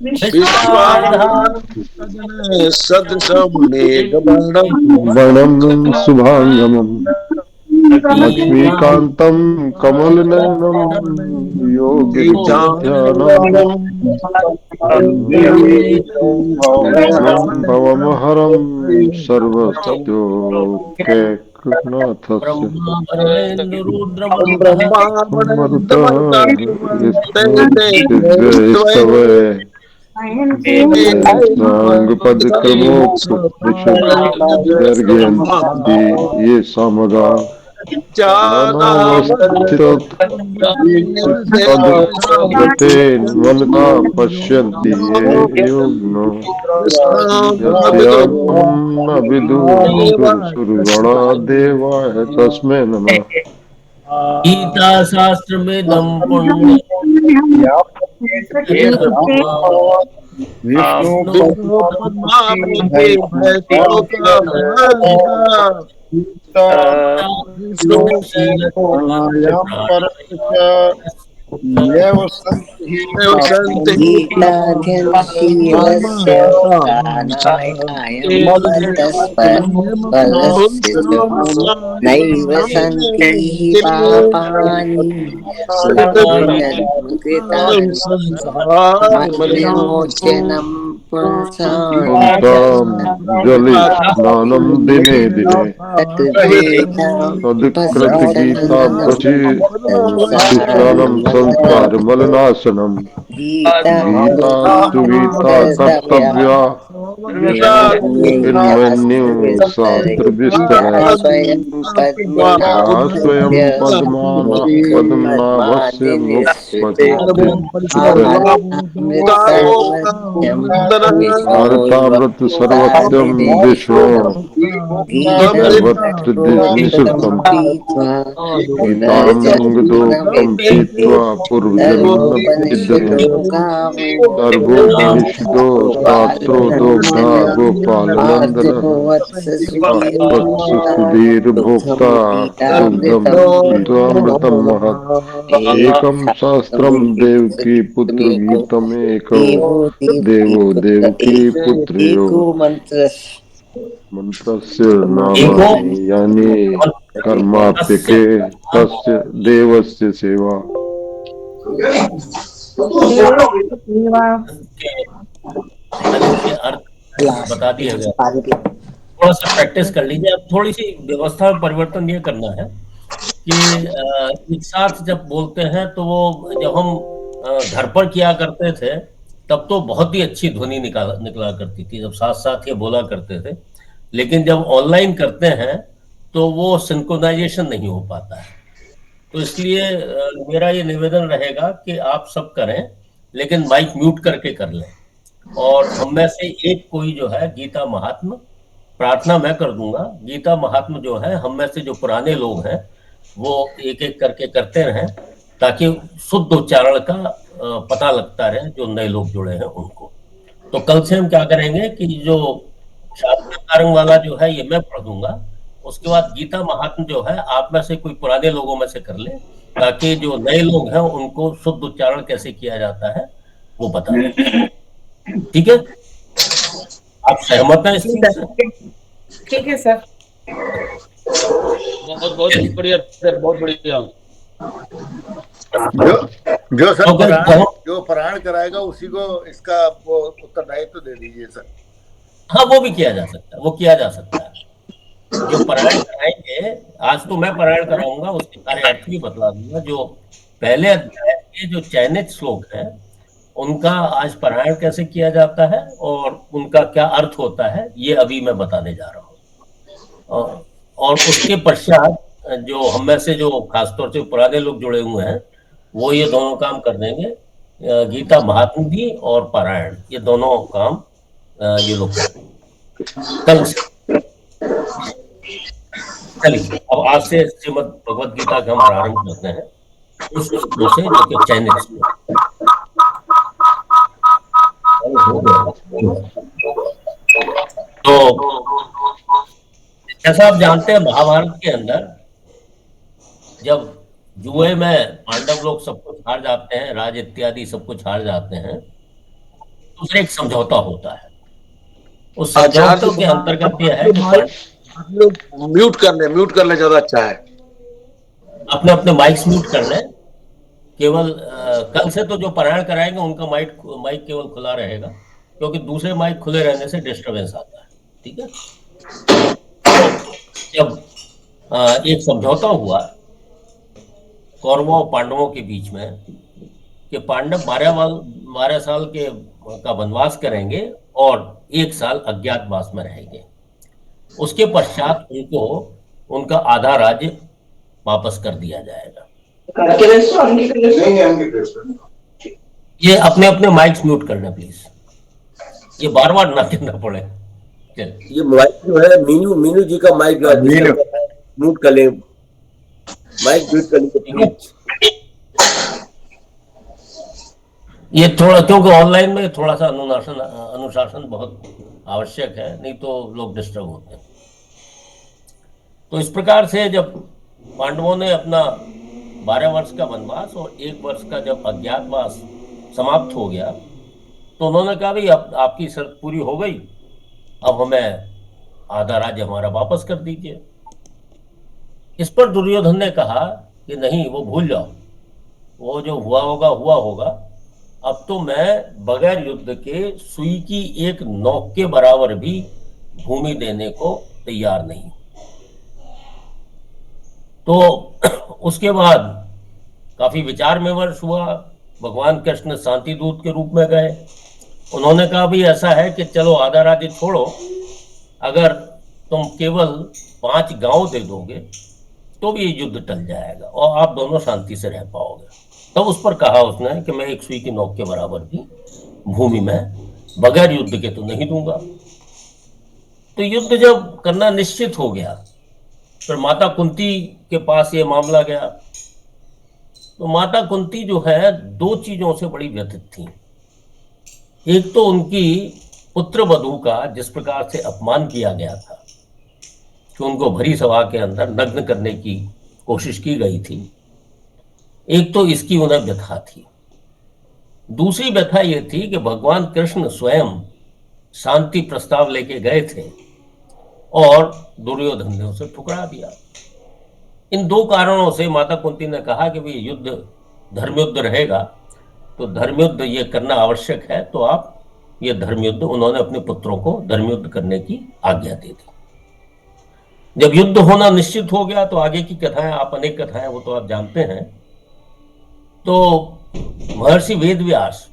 विश्वाधारणे सदृशं मेघवर्णं वर्णं शुभांगमम् लक्ष्मीकान्तं कमलनयनं योगिभिर्ध्यानम् कृष्णं भवमहरं सर्वस्योकेकनाथस्य मरुतः विष्णुर्दिव्यैस्तवे साङ्गपदक्रमोपनिषद्विषर्गयन्ति ये सामगा मनोवस्थिततद्गतेन मनसा पश्यन्ति ये योगिनो यस्यान्तं न विदुः देवाय तस्मै नमः। गीता शास्त्र में दम पुण्य विष्णु विष्णु पद्मावती शील परस्य सन्ति गीताध्ययनशीलस्य प्राणायामं परस्य च नैव सन्ति हि पापानि न पुण्यकृतानि विमोचनं पुंसां जले स्नानं दिने दिने तद्वेदां तदकृत गीता पश्चान्नं पचि स्नानं संस्कार संसारमल मलनाशनम गीता गीतास्तु गीता कर्तव्या कर्तव्या यन्नेयास्तु किन्मन्यु विस्तरे शास्त्र विस्तर या स्वयं या स्वयं पद्मनाभस्य पद्मनाभस्य पद्मानि निःसृते मुखपति भारतामृतसर्वस्यं भारतामृत सर्वस्यं विष्णोर्दारिणे विष्णु सर्वत्र गीतमृतं निःसृतम् पीत्वा गीतामृतम पुनर्जन्ममिच्छति पीत्वा पूर्वजन्ममिच्छति सर्वोपनिषदो गावो सर्वोपनिषदो शास्त्रो दोग्धा गोपालनंदन आर्जो वत्स वत्स सुधीर्भोक्ता सुधीर दुग्धं भोक्ता दुग्धम गीतामृतं पीत्वामृतम महत् एकम सहस्त्रम देवकी पुत्र एकशास्त्रमेको गीतम एको देवो देवो देवकी पुत्रो एको मंत्र मंत्रस्य एको नामानि यानि कर्माप्यके तस्य देवस्य सेवा। के अर्थ बता दिया गया। थोड़ा सा प्रैक्टिस कर लीजिए। अब थोड़ी सी व्यवस्था में परिवर्तन ये करना है कि एक साथ जब बोलते हैं तो वो जब हम घर पर किया करते थे तब तो बहुत ही अच्छी ध्वनि निकला करती थी जब साथ साथ ये बोला करते थे। लेकिन जब ऑनलाइन करते हैं तो वो सिंक्रोनाइजेशन नहीं हो पाता है। तो इसलिए मेरा ये निवेदन रहेगा कि आप सब करें लेकिन माइक म्यूट करके कर लें। और हम में से एक कोई जो है गीता महात्मा, प्रार्थना मैं कर दूंगा, गीता महात्मा जो है हम में से जो पुराने लोग हैं वो एक एक करके करते रहें ताकि शुद्ध उच्चारण का पता लगता रहे जो नए लोग जुड़े हैं उनको। तो कल से हम क्या करेंगे कि जो शास्त्रकारंग वाला जो है ये मैं पढ़ दूंगा, उसके बाद गीता महात्मा जो है आप में से कोई पुराने लोगों में से कर ले ताकि जो नए लोग हैं उनको शुद्ध उच्चारण कैसे किया जाता है वो बता दें। ठीक है, आप सहमत हैं इस चीज से? ठीक है सर। बहुत बहुत बढ़िया सर, बहुत बढ़िया। जो सर तो पारायण कराएगा उसी को इसका वो उत्तरदायित्व तो दे दीजिए सर। हाँ, वो भी किया जा सकता है, वो किया जा सकता है। जो पारायण कराएंगे, आज तो मैं पारायण कराऊंगा, उसके सारे अर्थ भी बतला दूंगा। जो पहले अध्याय के जो चयनित श्लोक हैं उनका आज पारायण कैसे किया जाता है और उनका क्या अर्थ होता है ये अभी मैं बताने जा रहा हूँ। और उसके पश्चात जो हम में से जो खासतौर से पुराने लोग जुड़े हुए हैं वो ये दोनों काम कर देंगे, गीता महात्मा भी और पारायण, ये दोनों काम ये लोग कल से। चलिए अब आज से श्रीमद् भगवद गीता का हम प्रारंभ करते हैं उस श्लोक से जो कि चयनित श्लोक। तो जैसा आप जानते हैं महाभारत के अंदर जब जुए में पांडव लोग सब कुछ हार जाते हैं, राज इत्यादि सब कुछ हार जाते हैं, दूसरे एक समझौता होता है। उस आचार्य समझौते के अंतर्गत यह है कि आप लोग म्यूट कर लें ज्यादा अच्छा है। अपने अपने माइक्स म्यूट कर लें। केवल कल से तो जो पारायण कराएंगे उनका माइक माइक केवल खुला रहेगा, क्योंकि दूसरे माइक खुले रहने से डिस्टरबेंस आता है। ठीक है। तो जब एक समझौता हुआ कौरवों और पांडवों के बीच में कि पांडव 12 साल के का वनवास करेंगे और 1 साल अज्ञातवास में रहेंगे। उसके पश्चात उनको उनका आधा राज्य वापस कर दिया जाएगा। ये अपने अपने माइक्स म्यूट करना प्लीज, ये बार बार ना कहना पड़े। चल ये माइक जो है मीनू मीनू जी का माइक म्यूट कर ले, माइक म्यूट कर ले। ये थोड़ा, क्योंकि ऑनलाइन में थोड़ा सा अनुशासन बहुत आवश्यक है, नहीं तो लोग डिस्टर्ब होते हैं। तो इस प्रकार से जब पांडवों ने अपना 12 वर्ष का वनवास और 1 वर्ष का जब अज्ञातवास समाप्त हो गया, तो उन्होंने कहा भाई अब आपकी शर्त पूरी हो गई, अब हमें आधा राज्य हमारा वापस कर दीजिए। इस पर दुर्योधन ने कहा कि नहीं, वो भूल जाओ, वो जो हुआ होगा हुआ होगा। अब तो मैं बगैर युद्ध के सुई की एक नोक के बराबर भी भूमि देने को तैयार नहीं। तो उसके बाद काफी विचार विमर्श हुआ। भगवान कृष्ण शांति दूत के रूप में गए। उन्होंने कहा भी ऐसा है कि चलो आधा राज्य छोड़ो, अगर तुम केवल 5 गांव दे दोगे तो भी ये युद्ध टल जाएगा और आप दोनों शांति से रह पाओगे। तब उस पर कहा उसने कि मैं एक सुई की नोक के बराबर भी भूमि में बगैर युद्ध के तो नहीं दूंगा। तो युद्ध जब करना निश्चित हो गया, फिर माता कुंती के पास ये मामला गया। तो माता कुंती जो है 2 चीजों से बड़ी व्यथित थी। एक तो उनकी पुत्र वधू का जिस प्रकार से अपमान किया गया था कि उनको भरी सभा के अंदर नग्न करने की कोशिश की गई थी, एक तो इसकी उन्हें व्यथा थी। दूसरी व्यथा यह थी कि भगवान कृष्ण स्वयं शांति प्रस्ताव लेके गए थे और दुर्योधन ने उसे ठुकरा दिया। इन 2 कारणों से माता कुंती ने कहा कि भाई युद्ध धर्मयुद्ध रहेगा, तो धर्मयुद्ध ये करना आवश्यक है। तो आप ये धर्मयुद्ध, उन्होंने अपने पुत्रों को धर्मयुद्ध करने की आज्ञा दे दी। जब युद्ध होना निश्चित हो गया तो आगे की कथाएं, आप अनेक कथाएं वो तो आप जानते हैं। तो महर्षि वेदव्यास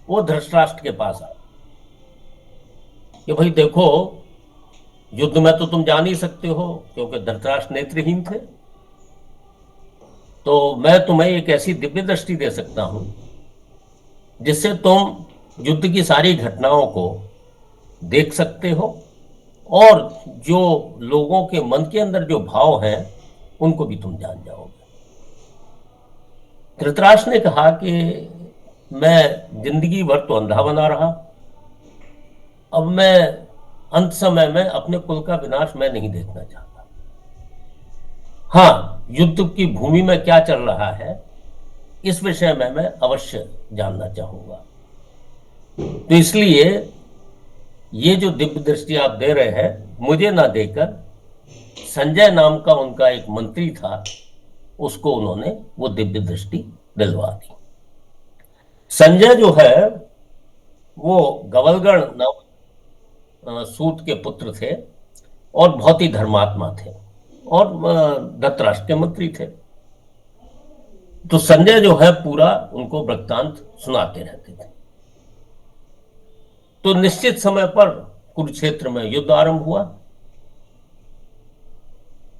वो धृतराष्ट्र के पास आए कि भाई देखो, युद्ध में तो तुम जा नहीं सकते हो क्योंकि धृतराष्ट्र नेत्रहीन थे, तो मैं तुम्हें एक ऐसी दिव्य दृष्टि दे सकता हूं जिससे तुम युद्ध की सारी घटनाओं को देख सकते हो और जो लोगों के मन के अंदर जो भाव हैं उनको भी तुम जान जाओगे। धृतराष्ट्र ने कहा कि मैं जिंदगी भर तो अंधा बना रहा, अब मैं अंत समय में अपने कुल का विनाश मैं नहीं देखना चाहता। हाँ, युद्ध की भूमि में क्या चल रहा है इस विषय में मैं अवश्य जानना चाहूंगा। तो इसलिए ये जो दिव्य दृष्टि आप दे रहे हैं, मुझे ना देकर संजय नाम का उनका एक मंत्री था, उसको उन्होंने वो दिव्य दृष्टि दिलवा दी। संजय जो है वो गवलगण नाम सूत के पुत्र थे और बहुत ही धर्मात्मा थे और धृतराष्ट्र के मंत्री थे। तो संजय जो है पूरा उनको वृत्तांत सुनाते रहते थे। तो निश्चित समय पर कुरुक्षेत्र में युद्ध आरंभ हुआ।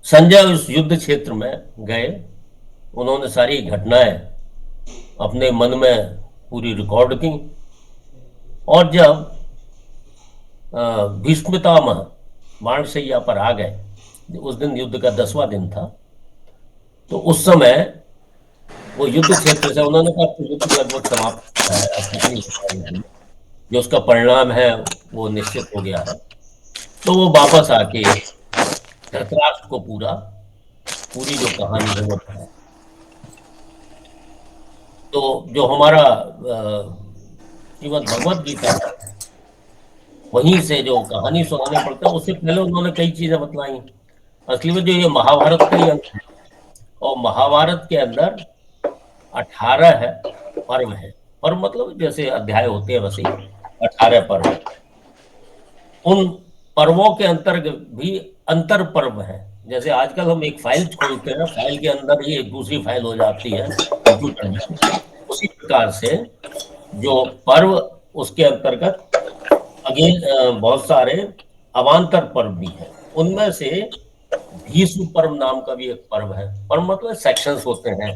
संजय उस युद्ध क्षेत्र में गए, उन्होंने सारी घटनाएं अपने मन में पूरी रिकॉर्ड की और जब भीष्म पितामह बाणशैया पर आ गए, उस दिन युद्ध का 10वां दिन था, तो उस समय वो युद्ध क्षेत्र से उन्होंने कहा युद्ध लगभग समाप्त है, जो उसका परिणाम है वो निश्चित हो गया है। तो वो वापस आके धृतराष्ट्र को पूरी जो कहानी है वो बताया। तो जो हमारा श्रीमद् भगवत गीता वहीं से जो कहानी सुनाने पड़ता है, उससे पहले उन्होंने कई चीजें बतलाई। असली में जो ये महाभारत का ही अंश है, और महाभारत के अंदर 18 है पर्व है, पर्व मतलब जैसे अध्याय होते हैं वैसे 18 पर्व। उन पर्वों के अंतर्गत भी अंतर पर्व है। जैसे आजकल हम एक फाइल खोलते हैं, फाइल के अंदर ही एक दूसरी फाइल हो जाती है कंप्यूटर में, उसी प्रकार से जो पर्व उसके अंतर्गत बहुत सारे अवान्तर पर्व भी हैं। उनमें से भीष्म पर्व नाम का भी एक पर्व है। पर्व मतलब सेक्शंस होते हैं।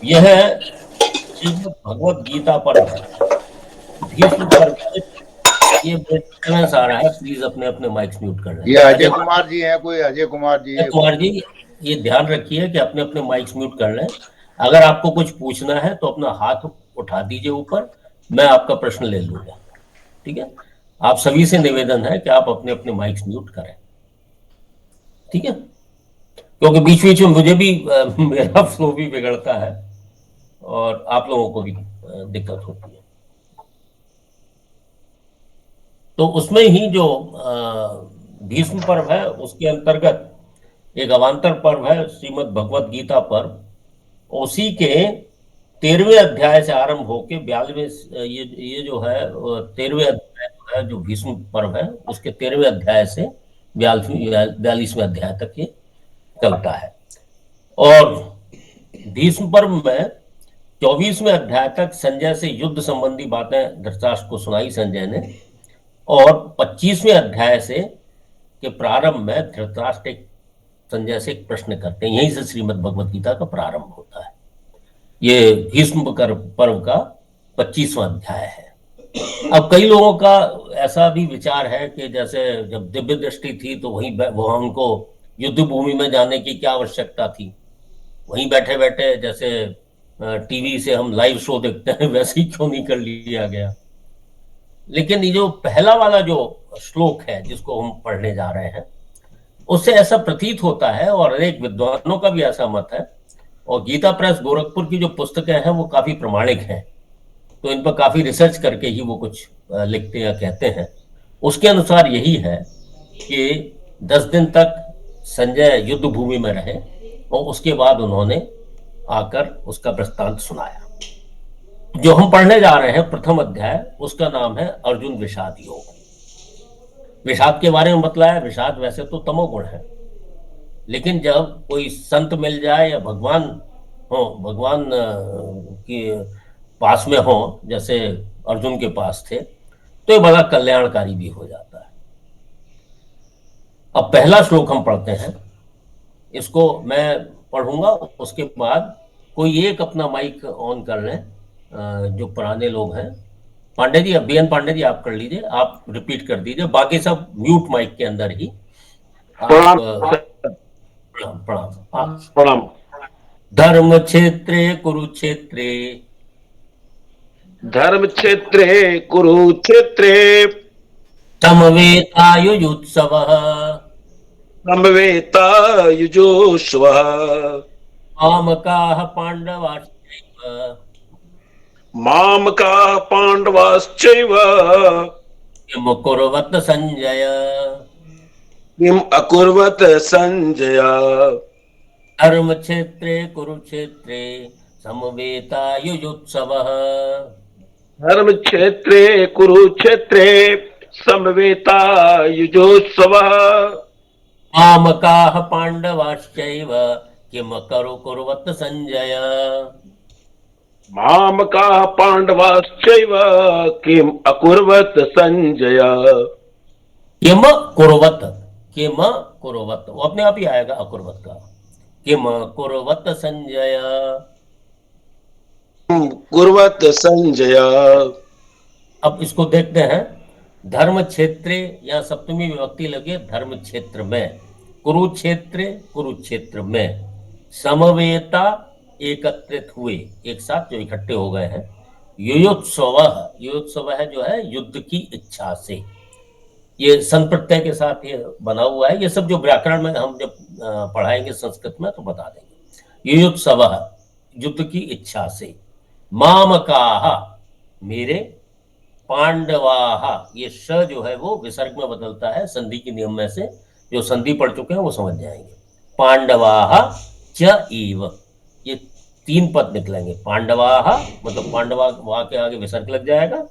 यह श्रीमद् भगवत गीता पर्व है। भीष्म पर्व ये डिस्टर्बेंस आ रहा है, प्लीज अपने अपने माइक्स म्यूट कर लें। ये अजय कुमार जी हैं, कोई अजय कुमार जी है। कुमार जी ये ध्यान रखिए कि अपने अपने माइक्स म्यूट कर लें। अगर आपको कुछ पूछना है तो अपना हाथ उठा दीजिए ऊपर, मैं आपका प्रश्न ले लूंगा। ठीक है, आप सभी से निवेदन है कि आप अपने अपने माइक्स म्यूट करें। ठीक है, क्योंकि बीच बीच में मुझे भी मेरा फ्लो भी बिगड़ता है और आप लोगों को भी दिक्कत होती है। तो उसमें ही जो भीष्म पर्व है उसके अंतर्गत एक अवान्तर पर्व है श्रीमद् भगवत गीता पर्व। उसी के 13वें अध्याय से आरंभ होकर 42वें ये जो है 13वें अध्याय है जो भीष्म पर्व है, उसके 13वें अध्याय से 42वें अध्याय तक ये चलता है। और भीष्म पर्व में 24वें अध्याय तक संजय से युद्ध संबंधी बातें धृतराष्ट्र को सुनाई संजय ने, और 25वें अध्याय से के प्रारंभ में धृतराष्ट्र संजय से एक प्रश्न करते हैं। यहीं से श्रीमद् भगवत गीता का प्रारंभ होता है। ये भीष्म पर्व का 25वां अध्याय है। अब कई लोगों का ऐसा भी विचार है कि जैसे जब दिव्य दृष्टि थी तो वहां उनको युद्ध भूमि में जाने की क्या आवश्यकता थी, वहीं बैठे बैठे जैसे टीवी से हम लाइव शो देखते हैं वैसे ही क्यों नहीं कर लिया गया। लेकिन ये जो पहला वाला जो श्लोक है जिसको हम पढ़ने जा रहे हैं, उससे ऐसा प्रतीत होता है, और अनेक विद्वानों का भी ऐसा मत है, और गीता प्रेस गोरखपुर की जो पुस्तकें हैं वो काफी प्रमाणिक हैं, तो इन पर काफी रिसर्च करके ही वो कुछ लिखते या कहते हैं। उसके अनुसार यही है कि 10 दिन तक संजय युद्ध भूमि में रहे और उसके बाद उन्होंने आकर उसका वृत्तांत सुनाया। जो हम पढ़ने जा रहे हैं प्रथम अध्याय, उसका नाम है अर्जुन विषाद योग। विषाद के बारे में बतलाया। विषाद वैसे तो तमोगुण है, लेकिन जब कोई संत मिल जाए या भगवान हो, भगवान के पास में हो, जैसे अर्जुन के पास थे, तो ये बड़ा कल्याणकारी भी हो जाता है। अब पहला श्लोक हम पढ़ते हैं, इसको मैं पढ़ूंगा, उसके बाद कोई एक अपना माइक ऑन कर लें जो पुराने लोग हैं। पांडे जी, बीएन पांडे जी आप कर लीजिए, आप रिपीट कर दीजिए, बाकी सब म्यूट माइक के अंदर ही। प्रणाम प्रणाम। प्रणाम। धर्म क्षेत्रे कुरुक्षेत्रे, धर्म क्षेत्रे कुरुक्षेत्रे समवेतायुयुत्सवः, समवेतायुजोष्वः, मामकाः पाण्डवाश्चैव, मामकाः पाण्डवाश्चैव, किम कुर्वत संजय। किम् अकुर्वत संजय। धर्म क्षेत्रे कुरुक्षेत्रे समवेतायुयुत्सवः, धर्म क्षेत्रे कुरुक्षेत्रे समवेतायुजोत्सवः, मामकाः पाण्डवाश्चैव, किम कुर्वत संजय। मामकाः पाण्डवाश्चैव, किम् अकुर्वत संजय। किम कुर्वत, किम कुर्वत, वो अपने आप ही आएगा अकुर्वत का। किम कुर्वत संजय, कुर्वत संजय। अब इसको देखते हैं। धर्म क्षेत्रे, या सप्तमी विभक्ति लगे, धर्म क्षेत्र में, कुरुक्षेत्रे कुरुक्षेत्र में, समवेता एकत्रित हुए, एक साथ जो इकट्ठे हो गए हैं, युयोत्सव, युयोत्सव है जो है युद्ध की इच्छा से, ये सन प्रत्यय के साथ ये बना हुआ है। ये सब जो व्याकरण में हम जब पढ़ाएंगे संस्कृत में तो बता देंगे। युयोत्सव युद्ध की इच्छा से, मामकाः, मेरे पांडवाहा, ये श जो है वो विसर्ग में बदलता है संधि के नियम में से, जो संधि पढ़ चुके हैं वो समझ जाएंगे। पांडवाहा च इव, ये 3 पद निकलेंगे। पांडवाहा मतलब पांडवा वहां के आगे विसर्ग लग जाएगा,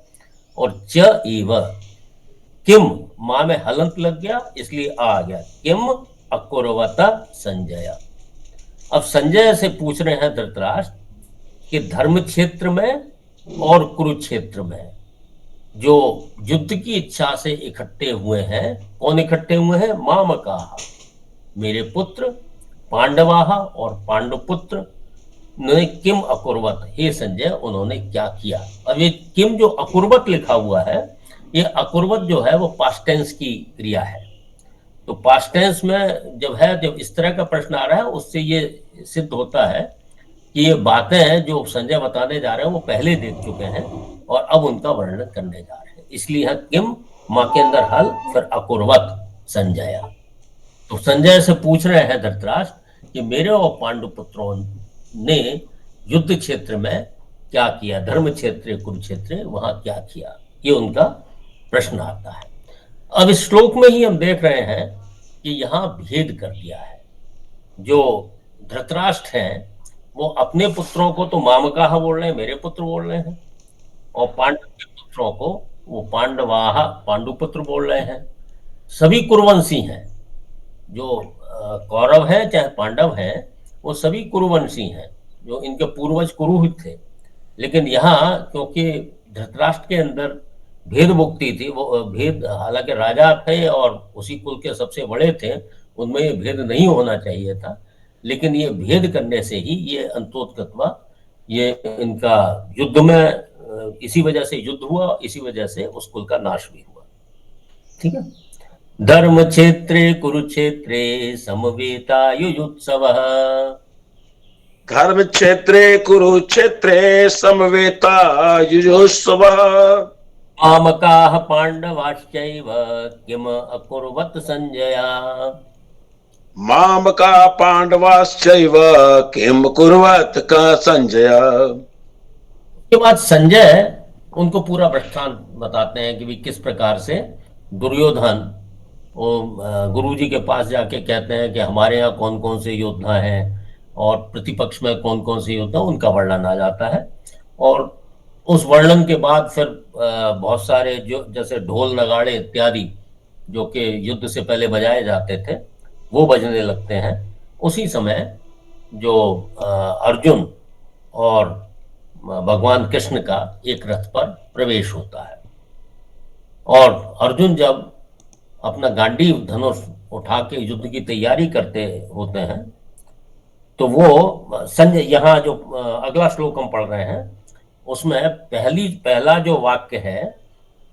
और च इव किम, मां में हलंत लग गया इसलिए आ गया, किम अकुर्वत संजय। अब संजय से पूछ रहे हैं धृतराष्ट्र कि धर्म क्षेत्र में और कुरुक्षेत्र में जो युद्ध की इच्छा से इकट्ठे हुए हैं, कौन इकट्ठे हुए हैं? मामकाः, मेरे पुत्र, पांडवाः और पांडुपुत्र ने किम अकुर्वत, हे संजय उन्होंने क्या किया। अब ये किम जो अकुर्वत लिखा हुआ है, ये अकुर्वत जो है वो पास्ट टेंस की क्रिया है। तो पास्ट टेंस में जब इस तरह का प्रश्न आ रहा है, उससे ये सिद्ध होता है कि ये बातें हैं जो संजय बताने जा रहे हैं वो पहले देख चुके हैं और अब उनका वर्णन करने जा रहे हैं। इसलिए यहाँ किम, माँ के अंदर हल, फिर अकुर्वत संजय। तो संजय से पूछ रहे हैं धृतराष्ट्र कि मेरे और पांडुपुत्रों ने युद्ध क्षेत्र में क्या किया, धर्म क्षेत्र कुरुक्षेत्र वहां क्या किया, ये उनका प्रश्न आता है। अब इस श्लोक में ही हम देख रहे हैं कि यहाँ भेद कर दिया है। जो धृतराष्ट्र हैं वो अपने पुत्रों को तो मामकाः बोल रहे हैं, मेरे पुत्र बोल रहे हैं, और पांडव के पुत्रों को वो पांडवाः, पांडुपुत्र बोल रहे हैं। सभी कुरुवंशी हैं, जो कौरव हैं चाहे पांडव हैं, वो सभी कुरुवंशी हैं, जो इनके पूर्वज कुरुहित थे। लेकिन यहाँ क्योंकि धृतराष्ट्र के अंदर भेद मुक्ति थी, वो भेद, हालांकि राजा थे और उसी कुल के सबसे बड़े थे, उनमें ये भेद नहीं होना चाहिए था, लेकिन ये भेद करने से ही ये अंतोत्कत्वा, ये इनका युद्ध में इसी वजह से युद्ध हुआ, इसी वजह से उस कुल का नाश भी हुआ। ठीक है। धर्म क्षेत्रे कुरुक्षेत्रे समवेतायुयुत्सवः, धर्म क्षेत्रे कुरुक्षेत्रे समवेतायुयुत्सवः, मामकाः पांडवाश्चैव किम अकुर्वत संजय। मामका पांडवाश्चैव किम कुर्वत का संजय। उसके बाद संजय उनको पूरा वृत्तांत बताते हैं कि भी किस प्रकार से दुर्योधन वो गुरुजी के पास जाके कहते हैं कि हमारे यहाँ कौन कौन से योद्धा हैं और प्रतिपक्ष में कौन कौन से योद्धा, उनका वर्णन आ जाता है। और उस वर्णन के बाद फिर बहुत सारे जो जैसे ढोल नगाड़े इत्यादि जो कि युद्ध से पहले बजाए जाते थे वो बजने लगते हैं। उसी समय जो अर्जुन और भगवान कृष्ण का एक रथ पर प्रवेश होता है, और अर्जुन जब अपना गांडीव धनुष उठा के युद्ध की तैयारी करते होते हैं तो वो संजय, यहाँ जो अगला श्लोक हम पढ़ रहे हैं उसमें पहला जो वाक्य है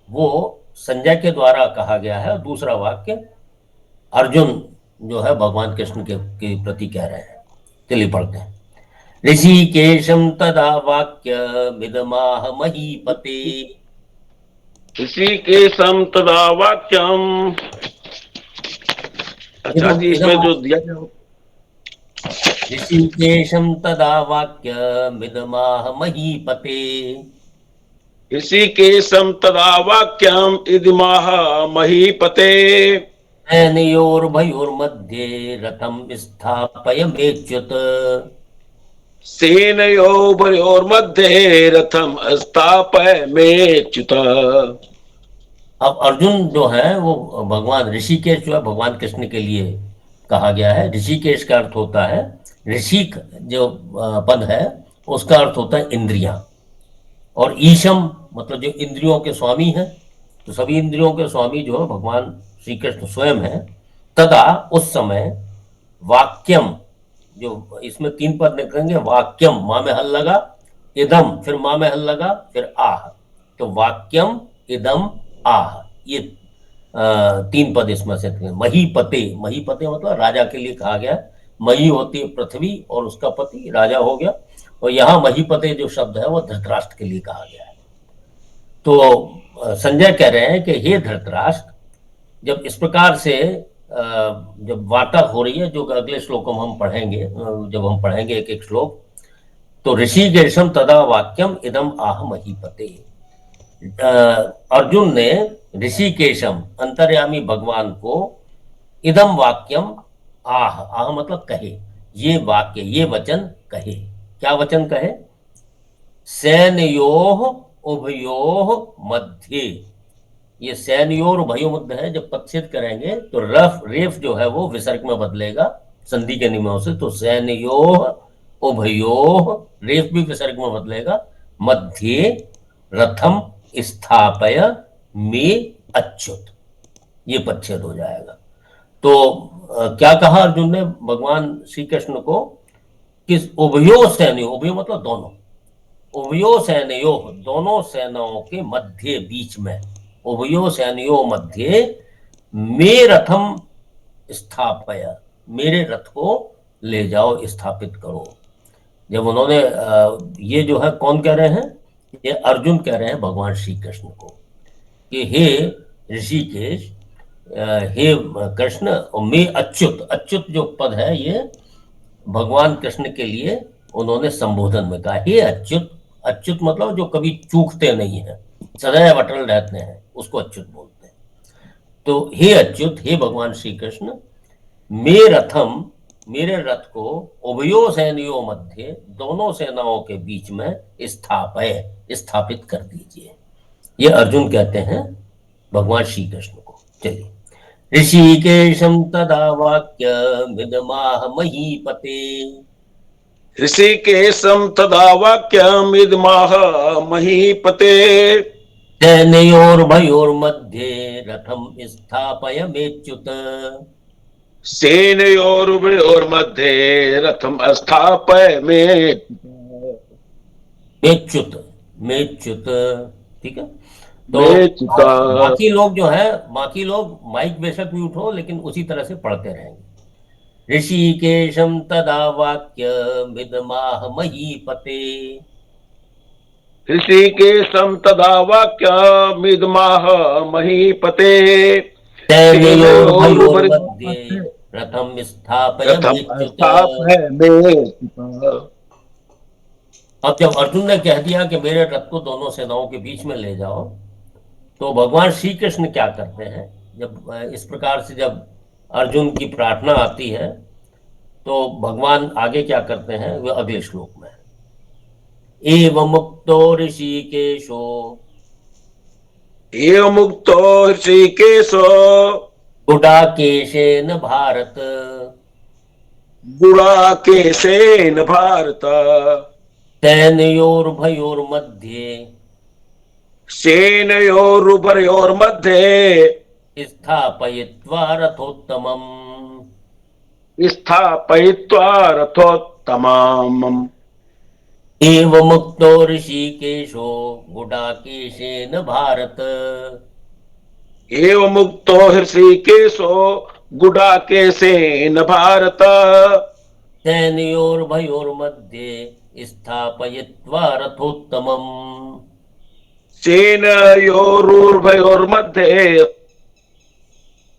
वो संजय के द्वारा कहा गया है, दूसरा वाक्य अर्जुन जो है भगवान कृष्ण के प्रति कह रहे हैं। चलिए पढ़ते हैं। ऋषिकेशं तदा वाक्य विदमाह महीपते, ऋषिकेशं तदा वाक्यम। अच्छा जी, इसमें जो दिया गया ऋषिकेशं तदा वाक्य विदमाह महीपते, ऋषिकेशं तदा वाक्यम इदमाह महीपते, सेनयोर्भयोर्मध्ये रथं स्थापयमेच्युत, सेनयोर्भयोर्मध्ये रथम स्थापयमेच्युत। अब अर्जुन जो है वो भगवान ऋषिकेश जो है भगवान कृष्ण के लिए कहा गया है। ऋषिकेश का अर्थ होता है, ऋषिक जो पद है उसका अर्थ होता है इंद्रियां, और ईशम मतलब जो इंद्रियों के स्वामी हैं। तो सभी इंद्रियों के स्वामी जो है भगवान श्री कृष्ण स्वयं है। तदा उस समय वाक्यम, जो इसमें 3 पद निकलेंगे, वाक्यम माँ में हल लगा, इदम फिर माँ में हल लगा, फिर आह, तो वाक्यम इदम आह, ये 3 पद इसमें से। महीपते, महीपते मतलब राजा के लिए कहा गया। मही होती है पृथ्वी और उसका पति राजा हो गया, और यहाँ महीपते जो शब्द है वो धृतराष्ट्र के लिए कहा गया है। तो संजय कह रहे हैं कि हे धृतराष्ट्र, जब इस प्रकार से जब वार्ता हो रही है, जो अगले श्लोक में हम पढ़ेंगे, जब हम पढ़ेंगे एक एक श्लोक, तो ऋषिकेशम तदा वाक्यम इदम आह महीपते, अर्जुन ने ऋषिकेशम अंतर्यामी भगवान को इदम वाक्यम आह, आह मतलब कहे, ये वाक्य, ये वचन कहे। क्या वचन कहे? सैनयोः उभयोः मध्ये। ये सैनयोर उभयोः मध्य है, जब पदच्छेद करेंगे तो रफ रेफ जो है वो विसर्ग में बदलेगा संधि के नियमों से। तो सैनयोः उभयोः, रेफ भी विसर्ग में बदलेगा, मध्ये रथम स्थापय में अच्युत, ये पदच्छेद हो जाएगा। तो क्या कहा अर्जुन ने भगवान श्री कृष्ण को? किस उभयो सैन्यो, उभयो मतलब दोनों, उभयो सैन्यो दोनों सेनाओं के मध्य, बीच में, उभयो सैन्यो मध्य मे रथम स्थापय, मेरे रथ को ले जाओ, स्थापित करो। जब उन्होंने ये जो है कौन कह रहे हैं? ये अर्जुन कह रहे हैं भगवान श्री कृष्ण को कि हे ऋषिकेश, हे कृष्ण, और मैं अच्युत, अच्युत जो पद है ये भगवान कृष्ण के लिए उन्होंने संबोधन में कहा, हे अच्युत। अच्युत मतलब जो कभी चूकते नहीं है, सदैव अटल रहते हैं, उसको अच्युत बोलते हैं। तो हे अच्युत, हे भगवान श्री कृष्ण, मे रथम, मेरे रथ को उभयो सैन्यों मध्य, दोनों सेनाओं के बीच में स्थापय, स्थापित कर दीजिए। ये अर्जुन कहते हैं भगवान श्री कृष्ण को। चलिए, ऋषिकेशम तदा वाक्यमिदमाह महीपते, ऋषिकेशम तदा वाक्यमिदमाह महीपते, सेनयोर्भयोर्मध्ये रथम स्थापय मेच्युत, सेनयोरुभयोर्मध्ये रथम स्थापय मेच्युत, मेच्युत, ठीक है। तो मेच्युत। बाकी लोग जो है, बाकी लोग माइक बेशक म्यूट हो लेकिन उसी तरह से पढ़ते रहेंगे। ऋषिकेशम तदा वाक्यमिदमाह महीपते, ऋषिकेशम तदा वाक्यमिदमाह महीपते, सेनयोर्भयोर्मध्ये रथम स्थापय मेच्युत। अब जब अर्जुन ने कह दिया कि मेरे रथ को दोनों सेनाओं के बीच में ले जाओ, तो भगवान श्री कृष्ण क्या करते हैं? जब इस प्रकार से जब अर्जुन की प्रार्थना आती है तो भगवान आगे क्या करते हैं? वे अगले श्लोक में, एवं मुक्तो ऋषिकेशो, एवं मुक्तो ऋषिकेशो गुडाकेशेन भारत, गुडाकेशेन भारत, सेनयोर्भयोर्मध्ये सेनयोरुभयोर्मध्ये स्थापयित्वा रथोत्तमम्, स्थापयित्वा रथोत्तमम्। एवं मुक्तो ऋषिकेशो गुडाकेशेन भारत, एवं मुक्तो ऋषिकेशो गुडाकेशेन भारत, सेनयोर्भयोर्मध्ये स्थापयित्वा रथोत्तमम्, सेनयोरुभयोर्मध्ये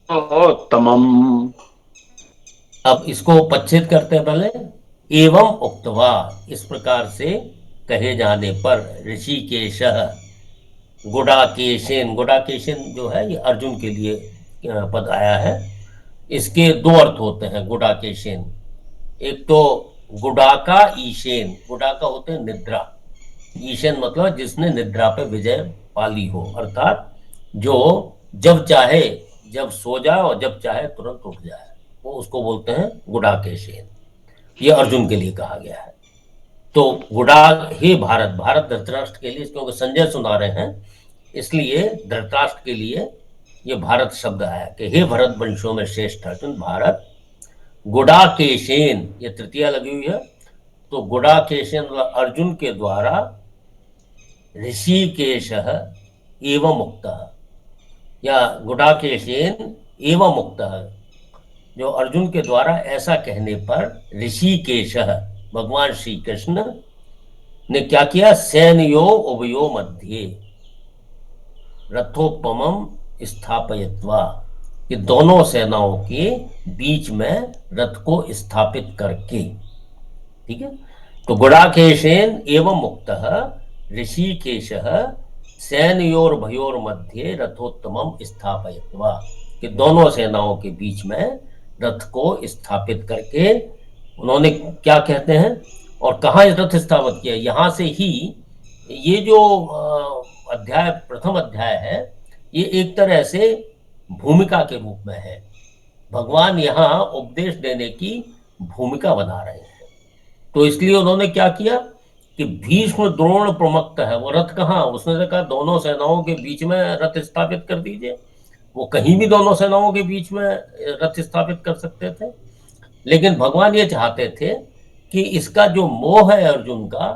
उत्तमम्। अब इसको पच्छेद करते हैं पहले। एवं उक्तवा, इस प्रकार से कहे जाने पर, ऋषिकेश गुडाकेशेन, गुडाकेशेन जो है ये अर्जुन के लिए पद आया है। इसके दो अर्थ होते हैं गुडाकेशेन। एक तो गुडाका ईशेन, गुडाका होते हैं निद्रा, ईशेन मतलब जिसने निद्रा पे विजय पाली हो, अर्थात जो जब चाहे जब सो जाए और जब चाहे तुरंत उठ जाए, वो उसको बोलते हैं गुडाकेशेन। ये अर्जुन के लिए कहा गया है। तो गुडा, हे भारत, भारत धृतराष्ट्र के लिए, क्योंकि संजय सुना रहे हैं इसलिए धृतराष्ट्र के लिए ये भारत शब्द आया कि हे भरत वंशों में श्रेष्ठ अर्जुन भारत। गुडाकेशेन, ये तृतीया लगी हुई है, तो गुडाकेशेन अर्जुन के द्वारा ऋषिकेश एवं मुक्त, या गुडाकेशेन एवं मुक्त, जो अर्जुन के द्वारा ऐसा कहने पर ऋषिकेश भगवान श्री कृष्ण ने क्या किया? सैन्यो उभयो मध्ये रथोपमम स्थापयित्वा, कि दोनों सेनाओं के बीच में रथ को स्थापित करके, ठीक है। तो गुडाकेशेन एवं मुक्त ऋषिकेश सैनयोर भयोर मध्य रथोत्तमम स्थापयित्वा, कि दोनों सेनाओं के बीच में रथ को स्थापित करके उन्होंने क्या कहते हैं और कहाँ रथ स्थापित किया। यहाँ से ही ये जो अध्याय, प्रथम अध्याय है, ये एक तरह से भूमिका के रूप में है। भगवान यहाँ उपदेश देने की भूमिका बना रहे हैं। तो इसलिए उन्होंने क्या किया कि भीष्म द्रोण प्रमुख है, वो रथ कहाँ, उसने कहा दोनों सेनाओं के बीच में रथ स्थापित कर दीजिए। वो कहीं भी दोनों सेनाओं के बीच में रथ स्थापित कर सकते थे, लेकिन भगवान ये चाहते थे कि इसका जो मोह है अर्जुन का,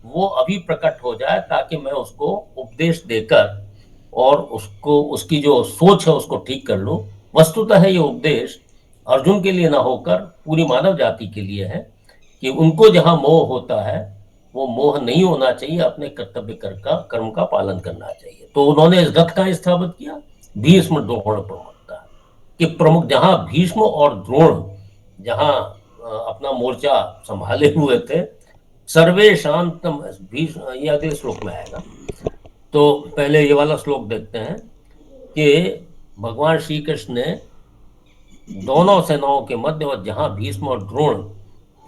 वो अभी प्रकट हो जाए, ताकि मैं उसको उपदेश देकर और उसको, उसकी जो सोच है उसको ठीक कर लूं। वस्तुतः ये उपदेश अर्जुन के लिए ना होकर पूरी मानव जाति के लिए है, कि उनको जहां मोह होता है वो मोह नहीं होना चाहिए, अपने कर्तव्य कर्म का पालन करना चाहिए। तो उन्होंने रथ का स्थापित किया भीष्म द्रोण प्रमुखता कि प्रमुख, जहां भीष्म और द्रोण जहां अपना मोर्चा संभाले हुए थे, सर्वे शांतम, भीष्म, ये अगले श्लोक में आएगा। तो पहले ये वाला श्लोक देखते हैं कि भगवान श्री कृष्ण ने दोनों सेनाओं के मध्य, और जहां भीष्म और द्रोण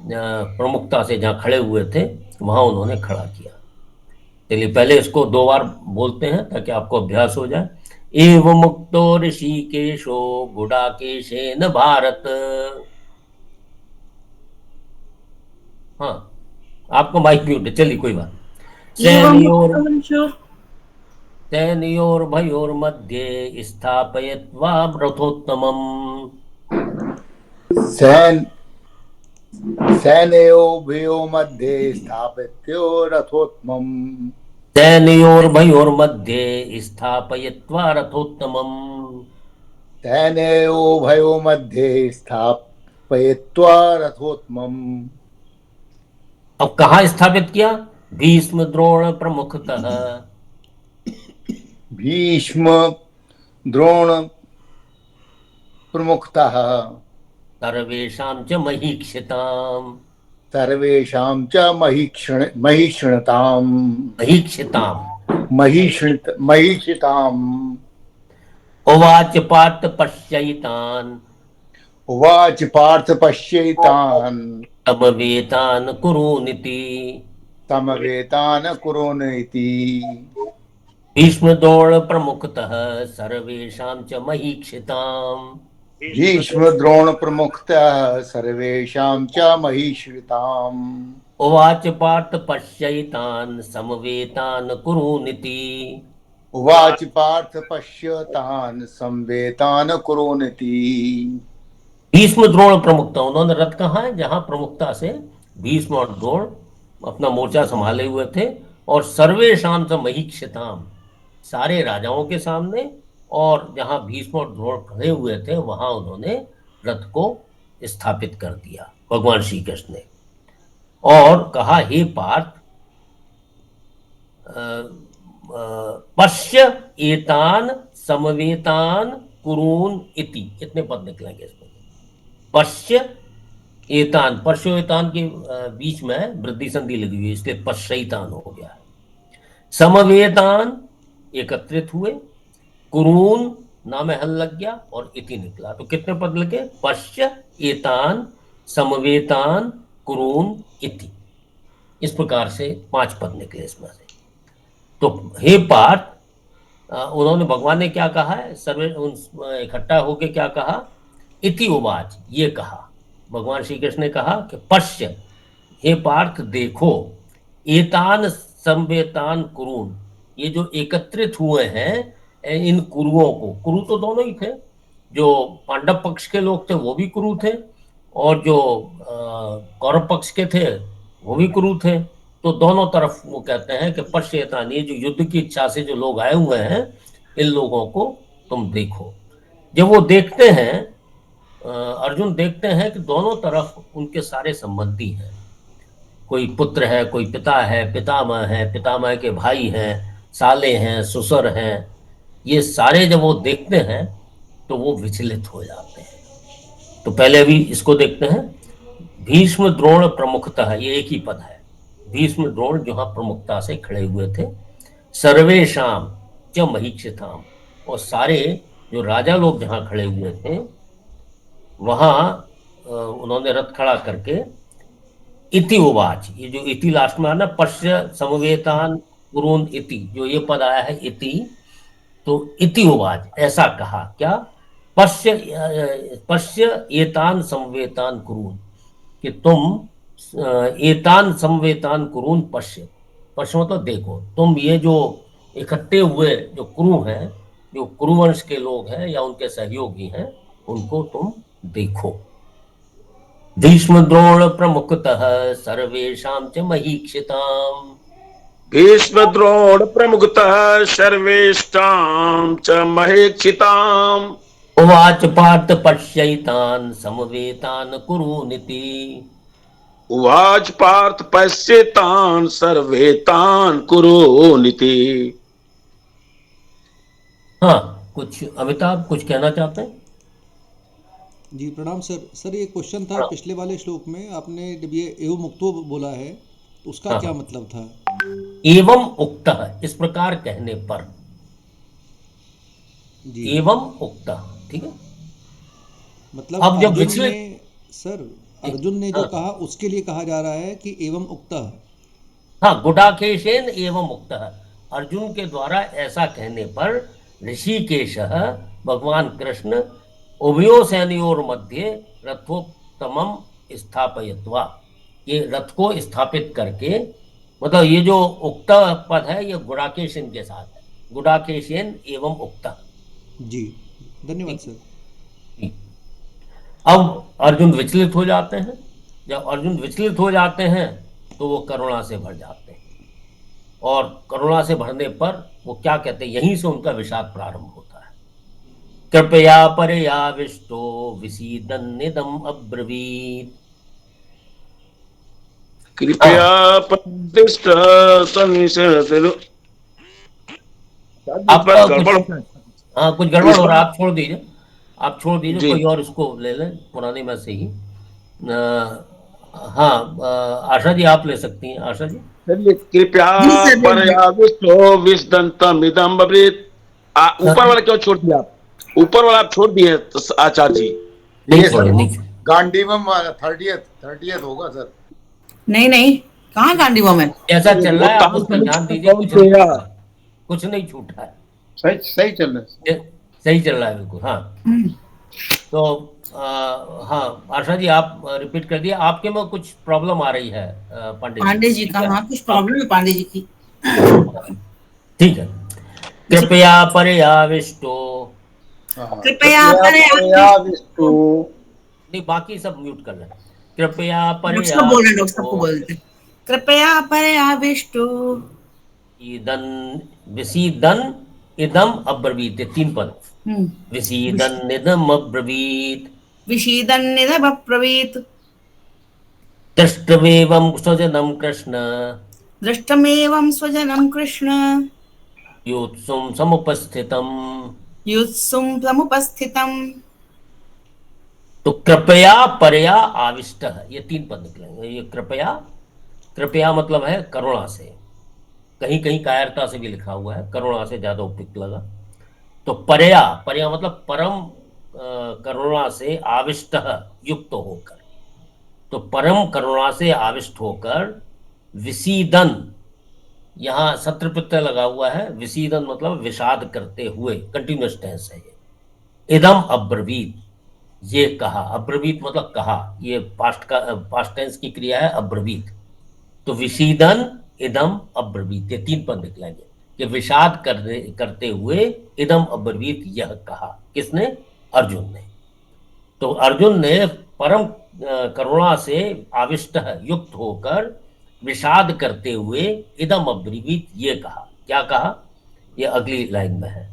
प्रमुखता से जहां खड़े हुए थे वहां उन्होंने खड़ा किया। चलिए पहले इसको 2 बार बोलते हैं ताकि आपको अभ्यास हो जाए। एवं मुक्तो ऋषिकेशो गुडाकेशेन भारत। हाँ, आपको माइक म्यूट है, चलिए कोई बात। सैनयोर भयोर मध्ये स्थापयित्वा रथोत्तमम्। सैनयोर्भयो मध्ये स्थापित्यो रथोत्तमम्। सैनयोर्भयोर मध्ये स्थापयित्वा रथोत्तमम्। सैनयोर्भयो मध्ये स्थापयित्वा रथोत्तमम्। अब कहाँ स्थापित किया? भीष्म द्रोण प्रमुखतः। भीष्म द्रोण प्रमुखतः। सर्वेषां च महीक्षिताम्। सर्वेषां च महीक्षिताम्। उवाच पार्थ पश्यैतान्। उवाच पार्थ पश्यैतान्। समवेतान् कुरूनिति। समवेतान् कुरूनिति। भीष्म द्रोण प्रमुखतः सर्वेषां च महीक्षिताम्। भीष्म द्रोण प्रमुखतः सर्वेषां च महीक्षिताम्। उवाच पार्थ पश्यैतान् समवेतान् कुरूनिति। उवाच पार्थ पश्यतान् समवेतान् कुरूनिति। भीष्म द्रोण प्रमुखता, उन्होंने रथ कहाँ है जहां प्रमुखता से भीष्म और द्रोण अपना मोर्चा संभाले हुए थे, और सर्वेषां च महीक्षिताम्, सारे राजाओं के सामने, और जहां भीष्म और द्रोण खड़े हुए थे वहां उन्होंने रथ को स्थापित कर दिया भगवान श्री कृष्ण ने। और कहा, हे पार्थ पश्य एतान समवेतान कुरून इति, कितने पद निकलेंगे इसमें? पश्य एतान, परशो एतान के बीच में वृद्धि संधि लगी हुई है, इसलिए पश्यैतान हो गया है। समवेतान, एकत्रित हुए, कुरून नाम हल लग गया और इति निकला, तो कितने पद लगे? पश्य एतान समवेतान कुरून इति। इस प्रकार से 5 पद निकले इसमें से। तो हे पार्थ, उन्होंने, भगवान ने क्या कहा है? सर्वे इकट्ठा होके क्या कहा? इति उवाच, ये कहा भगवान श्री कृष्ण ने कहा कि पश्य, हे पार्थ देखो, एतान समवेतान कुरून, ये जो एकत्रित हुए हैं इन कुरुओं को, कुरु तो दोनों ही थे, जो पांडव पक्ष के लोग थे वो भी कुरु थे, और जो कौरव पक्ष के थे वो भी कुरु थे। तो दोनों तरफ वो कहते हैं कि पश्येतान, ये जो युद्ध की इच्छा से जो लोग आए हुए हैं, इन लोगों को तुम देखो। जब वो देखते हैं, अर्जुन देखते हैं कि दोनों तरफ उनके सारे संबंधी हैं, कोई पुत्र है, कोई पिता है, पितामह है, पितामह के भाई हैं, साले हैं, ससुर हैं, ये सारे जब वो देखते हैं तो वो विचलित हो जाते हैं। तो पहले अभी इसको देखते हैं। भीष्म द्रोण प्रमुखता है, ये एक ही पद है। भीष्म द्रोण जहां प्रमुखता से खड़े हुए थे, सर्वेशाम च महीक्षिताम, और सारे जो राजा लोग जहां खड़े हुए थे वहां उन्होंने रथ खड़ा करके इति उवाच, ये जो इति लास्ट में है ना, पश्य समवेतान कुरुन इति, जो ये पद आया है इति, तो इति उवाच ऐसा कहा, क्या, पश्य एतान समवेतान कुरुन, कि तुम एतान समवेतान कुरुन पश्य, पश्य तो देखो, तुम ये जो इकट्ठे हुए जो कुरु हैं, जो कुरुवंश के लोग हैं या उनके सहयोगी हैं, उनको तुम देखो। भीष्म द्रोण प्रमुखतः सर्वेषां च महीक्षिताम्, भीष्म द्रोण प्रमुखतः सर्वेषां च महीक्षिताम्, उवाच पार्थ पश्यैतान् समवेतान् कुरूनिति। उवाच पार्थ पश्येतान् सर्वेतान् कुरूनिति। हाँ, कुछ अमिताभ कुछ कहना चाहते हैं? जी प्रणाम सर। सर ये क्वेश्चन था, पिछले वाले श्लोक में आपने जब ये एवं मुक्तो बोला है तो उसका क्या मतलब था? एवं उक्तः, इस प्रकार कहने पर, जी एवं उक्तः, ठीक है। मतलब अब जब अर्जुन पिछले ने, सर अर्जुन ने जो कहा उसके लिए कहा जा रहा है कि एवं उक्तः। हाँ, गुडाकेशेन एवं उक्तः, अर्जुन के द्वारा ऐसा कहने पर ऋषिकेश भगवान कृष्ण उभयो सैनियोर मध्य रथोत्तमम स्थापयत्वा, ये रथ को स्थापित करके, मतलब ये जो उक्त पद है ये गुडाकेशन के साथ है, गुडाकेशन एवं उक्त। जी धन्यवाद सर। अब अर्जुन विचलित हो जाते हैं, जब अर्जुन विचलित हो जाते हैं तो वो करुणा से भर जाते हैं, और करुणा से भरने पर वो क्या कहते हैं, यहीं से उनका विषाद प्रारंभ होता है। कृपया परयाविष्टो विसीदन्निदम् अब्रवीत्, कृपया प्रतिष्ठ सन्निषदलो। आपका गड़बड़ कुछ गड़बड़ हो रहा है, आप छोड़ दीजिए, आप छोड़ दीजिए, जी। कोई और इसको ले लें पुराने में से ही। हाँ, आशा जी आप ले सकती हैं, आशा जी। चलिए, कृपया परयाविष्टो विसदन्तमिदम् अब्रवीत्। ऊपर वाला क्यों छोड़ दिया आप? ऊपर वाला आप छोड़ दिए आचार्य जी। नहीं छोड़े, नहीं छोड़े। गांडीवम 30th होगा सर। नहीं नहीं, कहाँ गांडीवा में? ऐसा चल रहा है, आप उस पर ध्यान दीजिए, कुछ नहीं छूटा है, सही चल रहा है। सही चल रहा है बिल्कुल। हाँ, तो हाँ आशा जी आप रिपीट कर दिए, आपके में कुछ प्रॉब्लम आ रही है पांडे जी का, हाँ कुछ प्रॉब्लम है पांडे जी की। ठीक है। कृपया परयाविष्टो, कृपया परयाविष्टो, नहीं बाकी सब म्यूट कर लें। कृपया डॉक्टर साहब बोल रहे हैं, डॉक्टर साहब को बोलते हैं। कृपया परयाविष्टो इदं विसीदन् इदम् अब्रवीत्, ये 3 पद। विसीदन् इदम् अब्रवीत्, विषीदन्निदम् अब्रवीत्, दृष्टवेवं स्वजनं कृष्ण, दृष्टमेवं स्वजनं कृष्ण, योत्सुं समुपस्थितम्। युत्सुं समुपस्थितम्। तो कृपया परया आविष्ट, ये 3 पद निकलेंगे। ये कृपया, कृपया मतलब है करुणा से, कहीं कहीं कायरता से भी लिखा हुआ है, करुणा से ज्यादा उपयुक्त लगा। तो परया, परया मतलब परम करुणा से आविष्ट, युक्त होकर, तो परम करुणा से आविष्ट होकर, विसीदन, यहाँ सत्र प्रत्यय लगा हुआ है, विसीदन मतलब विषाद करते हुए, कंटिन्यूअस टेंस है ये। इदम अब्रवीत, ये कहा, अब्रवीत मतलब कहा, ये पास्ट टेंस की क्रिया है अब्रवीत। तो विषीदन इदम अब्रवीत, ये 3 पद निकलेंगे कि विषाद करते हुए इदम अब्रवीत, यह कहा, किसने? अर्जुन ने। तो अर्जुन ने परम करुणा से आविष्ट, युक्त होकर, विषाद करते हुए इदम अब्रवीत, ये कहा। क्या कहा? ये अगली लाइन में है।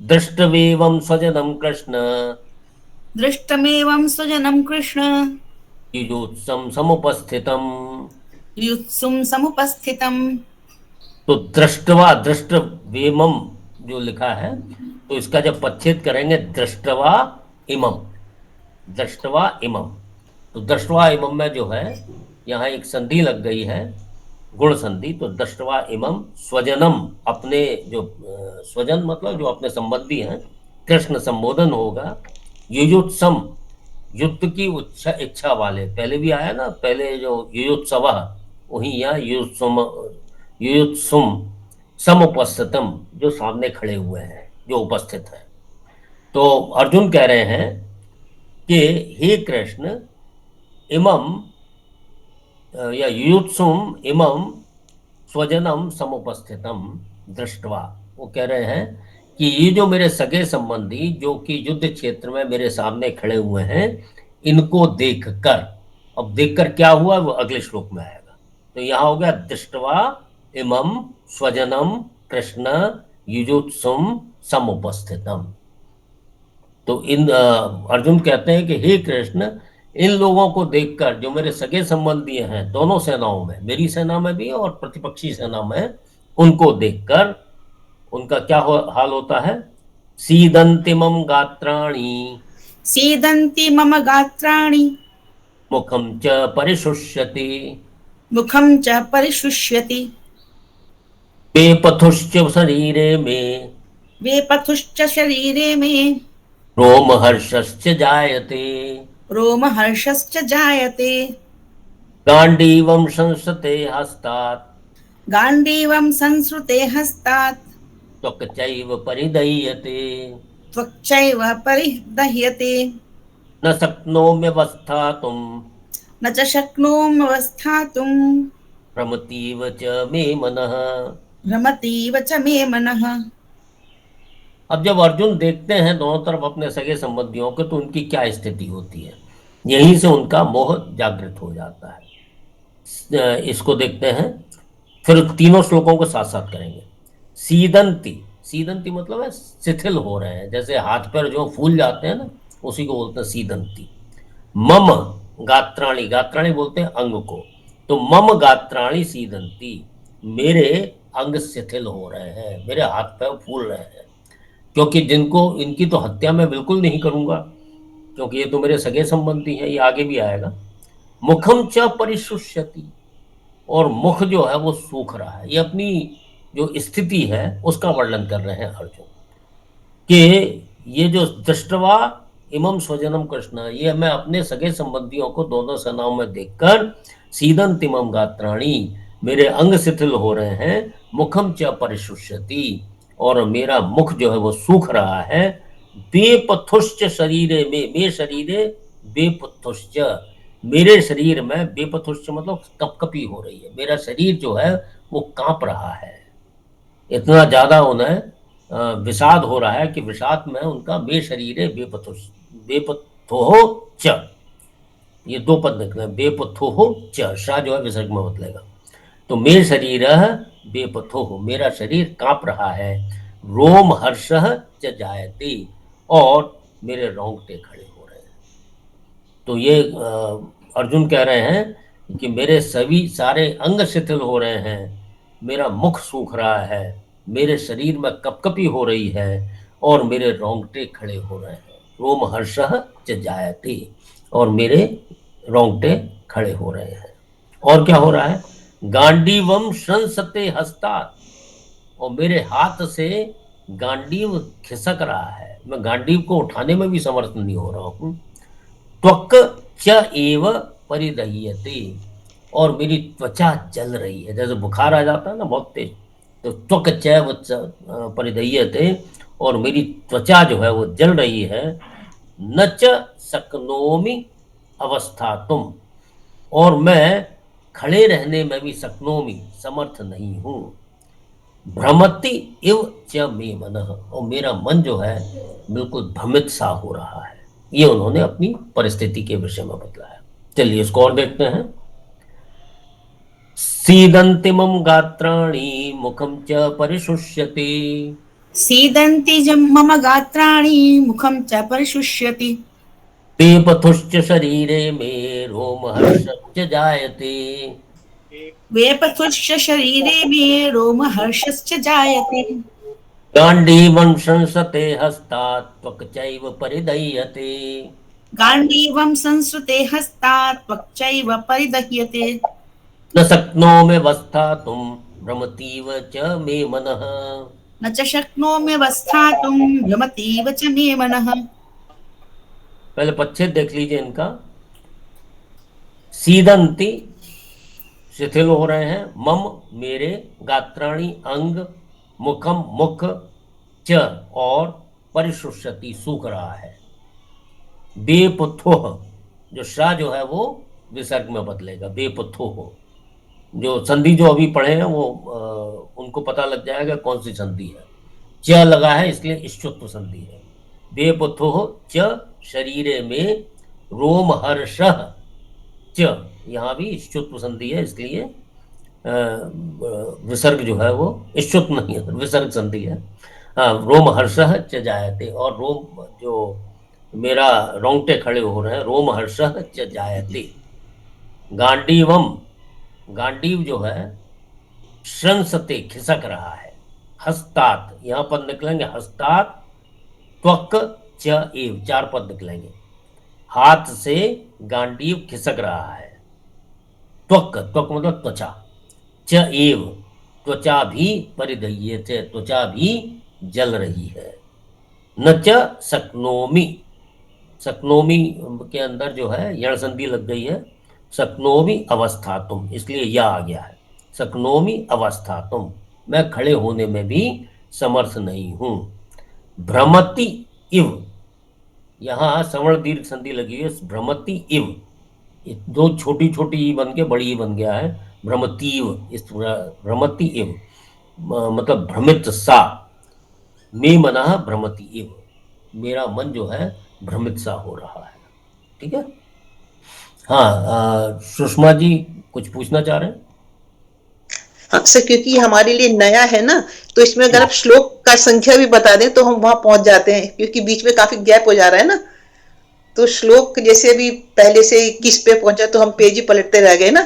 दृष्टवेवं स्वजनं कृष्ण, दृष्टमेवं स्वजनं कृष्ण, युयुत्सं समुपस्थितम्। युत्सुं समुपस्थितम्। तो दृष्टवा, दृष्टवेमम जो लिखा है, तो इसका जब पच्छेद करेंगे, दृष्टवा इमम, दृष्टवा इमम। तो दृष्टवा इमम में जो है, यहाँ एक संधि लग गई है, गुण संधि, तो दृष्टवा इमम स्वजनम, अपने जो स्वजन मतलब जो अपने संबंधी हैं, कृष्ण संबोधन होगा, युयुत्सम, युद्ध की इच्छा वाले, पहले भी आया ना, पहले जो युयुत्सव, वही यहाँ युयुत्सुम समुपस्थितम, जो सामने खड़े हुए हैं, जो उपस्थित हैं। तो अर्जुन कह रहे हैं कि हे कृष्ण, इमम या युयुत्सुम इमम स्वजनम समुपस्थितम दृष्टवा, वो कह रहे हैं कि ये जो मेरे सगे संबंधी जो कि युद्ध क्षेत्र में मेरे सामने खड़े हुए हैं, इनको देखकर, अब देखकर क्या हुआ वो अगले श्लोक में आएगा। तो यहाँ हो गया दृष्टवा इमम स्वजनम कृष्ण युजुत्सुम समुपस्थितम। तो इन अर्जुन कहते हैं कि हे कृष्ण, इन लोगों को देखकर, जो मेरे सगे संबंधी हैं दोनों सेनाओं में, मेरी सेना में भी और प्रतिपक्षी सेना में, उनको देखकर उनका क्या हाल होता है? सीदन्ति मम गात्राणि, सीदन्ति मम गात्राणि, मुखम च परिशुष्यति, मुखम च परिशुष्यति, वेपथुश्च शरीरे में, वेपथुश्च शरीरे में, रोमहर्षश्च जायते, रोमहर्षश्च जायते, गाण्डीवं संसते हस्तात्, गाण्डीवं संसृते हस्तात्, त्वक्चैव परिदह्यते, त्वक्चैव परिदह्यते, न शक्नोम्यवस्थातुं, न च शक्नोम्यवस्थातुं, भ्रमतीव च मे मनः। भ्रमतीव च मे मनः। अब जब अर्जुन देखते हैं दोनों तरफ अपने सगे संबंधियों को, तो उनकी क्या स्थिति होती है? यहीं से उनका मोह जागृत हो जाता है। इसको देखते हैं, फिर तीनों श्लोकों को साथ साथ करेंगे। सीदंती, सीदंती मतलब है शिथिल हो रहे हैं, जैसे हाथ पैर जो फूल जाते हैं ना, उसी को बोलते हैं सीदंती। मम गात्राणी, गात्राणी बोलते हैं अंग को, तो मम गात्राणी सीदंती, मेरे अंग शिथिल हो रहे हैं, मेरे हाथ पैर फूल रहे हैं, क्योंकि जिनको, इनकी तो हत्या मैं बिल्कुल नहीं करूंगा, क्योंकि ये तो मेरे सगे संबंधी हैं, ये आगे भी आएगा। मुखम च परिशुष्यति, और मुख जो है वो सूख रहा है। ये अपनी जो स्थिति है उसका वर्णन कर रहे हैं अर्जुन, कि ये जो दृष्टवा इमम स्वजनम कृष्ण, ये मैं अपने सगे संबंधियों को दोनों सेनाओं में देखकर, सीदंत इमम गात्राणी, मेरे अंग शिथिल हो रहे हैं, मुखम च परिशुष्यति, और मेरा मुख जो है वो सूख रहा है, बेपथुश्च शरीरे में, मे शरीरे बेपथुश्च, मेरे शरीर में, बेपथुश्च मतलब कपकपी हो रही है, मेरा शरीर जो है वो कांप रहा है, इतना ज्यादा उन्हें विषाद हो रहा है कि विषाद में उनका मे शरीरे बेपथुश्च, बेपथोह च, ये दो पद निकले, बेपथोह च, शाह जो है विसर्ग में बदलेगा। तो मे शरीर बेपथोह, मेरा शरीर कांप रहा है, रोम हर्ष च जायते, और मेरे रोंगटे खड़े हो रहे हैं। तो ये अर्जुन कह रहे हैं कि मेरे सभी सारे अंग शिथिल हो रहे हैं, मेरा मुख सूख रहा है, मेरे शरीर में कपकपी हो रही है, और मेरे रोंगटे खड़े हो रहे हैं, रोम हर्ष च जायते, और मेरे रोंगटे खड़े हो रहे हैं। और क्या हो रहा है? गांडीवम संसते हस्तात्, और मेरे हाथ से गांडीव खिसक रहा है, मैं गांडीव को उठाने में भी समर्थ नहीं हो रहा हूँ। त्वक च एव परिदह्यते, और मेरी त्वचा जल रही है, जैसे बुखार आ जाता है ना बहुत तेज, तो त्वक च परिदह्यते, और मेरी त्वचा जो है वो जल रही है। न च शक्नोमि अवस्थातुम, और मैं खड़े रहने में भी शक्नोमि समर्थ नहीं हूँ। भ्रमति इव च मे मनः, और मेरा मन जो है बिल्कुल भ्रमित सा हो रहा है। ये उन्होंने अपनी परिस्थिति के विषय में बतलाया। चलिए इसको और देखते हैं। सीदंतिमम गात्राणि मुखम च परिशुष्यति, सीदन्ति मम गात्राणि, मुखम च परिशुष्यति, वेपथुश्च शरीरे मे रोमहर्षश्च जायते, वेपथुश्च शरीरे मे रोमहर्षश्च जायते, गांडीवं संसते हस्तात् त्वक्चैव परिदह्यते, गांडीवं संसृते हस्तात् त्वक्चैव परिदह्यते, न शक्नो में वस्था तुम भ्रमतीव च मे मनः। न च शक्नोमि वस्थातुं भ्रमतीव च मे मनः। पहले पच्छेद देख लीजिए इनका। सीदंती शिथिल हो रहे हैं, मम मेरे, गात्राणी अंग, मुखम मुख, च और परिशुष्यति सूख रहा है। बेपुथोह जो शाह जो है वो विसर्ग में बदलेगा, बेपुथोह। जो संधि जो अभी पढ़े हैं वो उनको पता लग जाएगा कौन सी संधि है। च लगा है इसलिए इष्टुत्व संधि है। बेपुथोह च शरीरे में रोम हर्षः च, यहाँ भी इष्टुत्व संधि है इसलिए विसर्ग जो है वो इष्टुत्व नहीं है, विसर्ग संधि है। रोम हर्षः च जायते, और रोम जो मेरा रोंगटे खड़े हो रहे हैं, रोम हर्षः च जायते। गांडीवम गांडीव जो है श्रंसते खिसक रहा है। हस्तात यहाँ पद निकलेंगे, हस्तात त्वक च एव, 4 पद निकलेंगे। हाथ से गांडीव खिसक रहा है। त्वक त्वक मतलब त्वचा, च एव त्वचा भी परिदह्यते, त्वचा भी जल रही है। न च शक्नोमि, शक्नोमि के अंदर जो है यण संधि लग गई है। शक्नोमि अवस्थातुम, इसलिए यह आ गया है। शक्नोमि अवस्थातुम, मैं खड़े होने में भी समर्थ नहीं हूं। भ्रमति इव, यहाँ सवर्ण दीर्घ संधि लगी है, भ्रमति इव, दो छोटी छोटी ई बन के बड़ी ई बन गया है, भ्रमतीव। इस भ्रमति इव मतलब भ्रमित सा, मे मनः भ्रमति इव, मेरा मन जो है भ्रमित सा हो रहा है। ठीक है। हाँ, सुषमा जी कुछ पूछना चाह रहे हैं? हाँ सर, क्योंकि हमारे लिए नया है ना, तो इसमें अगर आप श्लोक का संख्या भी बता दें तो हम वहां पहुंच जाते हैं, क्योंकि बीच में काफी गैप हो जा रहा है ना। तो श्लोक जैसे अभी पहले से 21 पे पहुंचा तो हम पेज ही पलटते रह गए ना।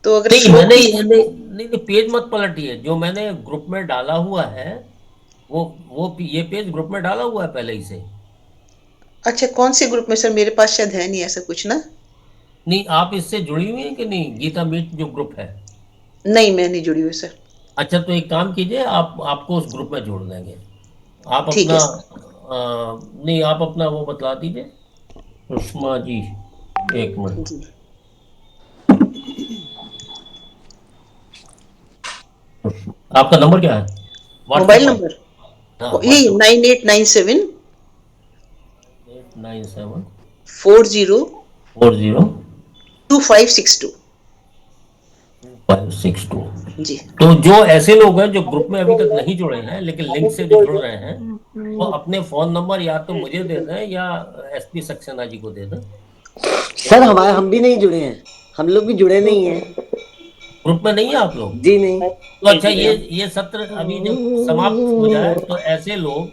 तो अगर नहीं, पेज मत पलटिए। जो मैंने ग्रुप में डाला हुआ है वो ये पेज ग्रुप में डाला हुआ है पहले ही से। अच्छा, कौन से ग्रुप में सर? मेरे पास शायद है नहीं ऐसा कुछ ना। नहीं, आप इससे जुड़ी हुई हैं कि नहीं? गीता मीट जो ग्रुप है। नहीं, मैं नहीं जुड़ी हुई सर। अच्छा, तो एक काम कीजिए, आपको उस ग्रुप में जोड़ देंगे। आप ठीक अपना है नहीं, आप अपना वो बतला दीजिए सुषमा जी, एक मिनट। आपका नंबर क्या है? मोबाइल नंबर यही 9897 40 2562 562 जी। तो जो ऐसे लोग हैं जो ग्रुप में अभी तक नहीं जुड़े हैं लेकिन लिंक से जो जुड़ रहे हैं, वो अपने फोन नंबर या तो मुझे दे दें या एसपी सक्सेना जी को दे दें। सर हम भी नहीं जुड़े हैं, हम लोग भी जुड़े नहीं हैं। ग्रुप में नहीं है आप लोग? जी नहीं। तो अच्छा, ये सत्र अभी जब समाप्त हो जाए तो ऐसे लोग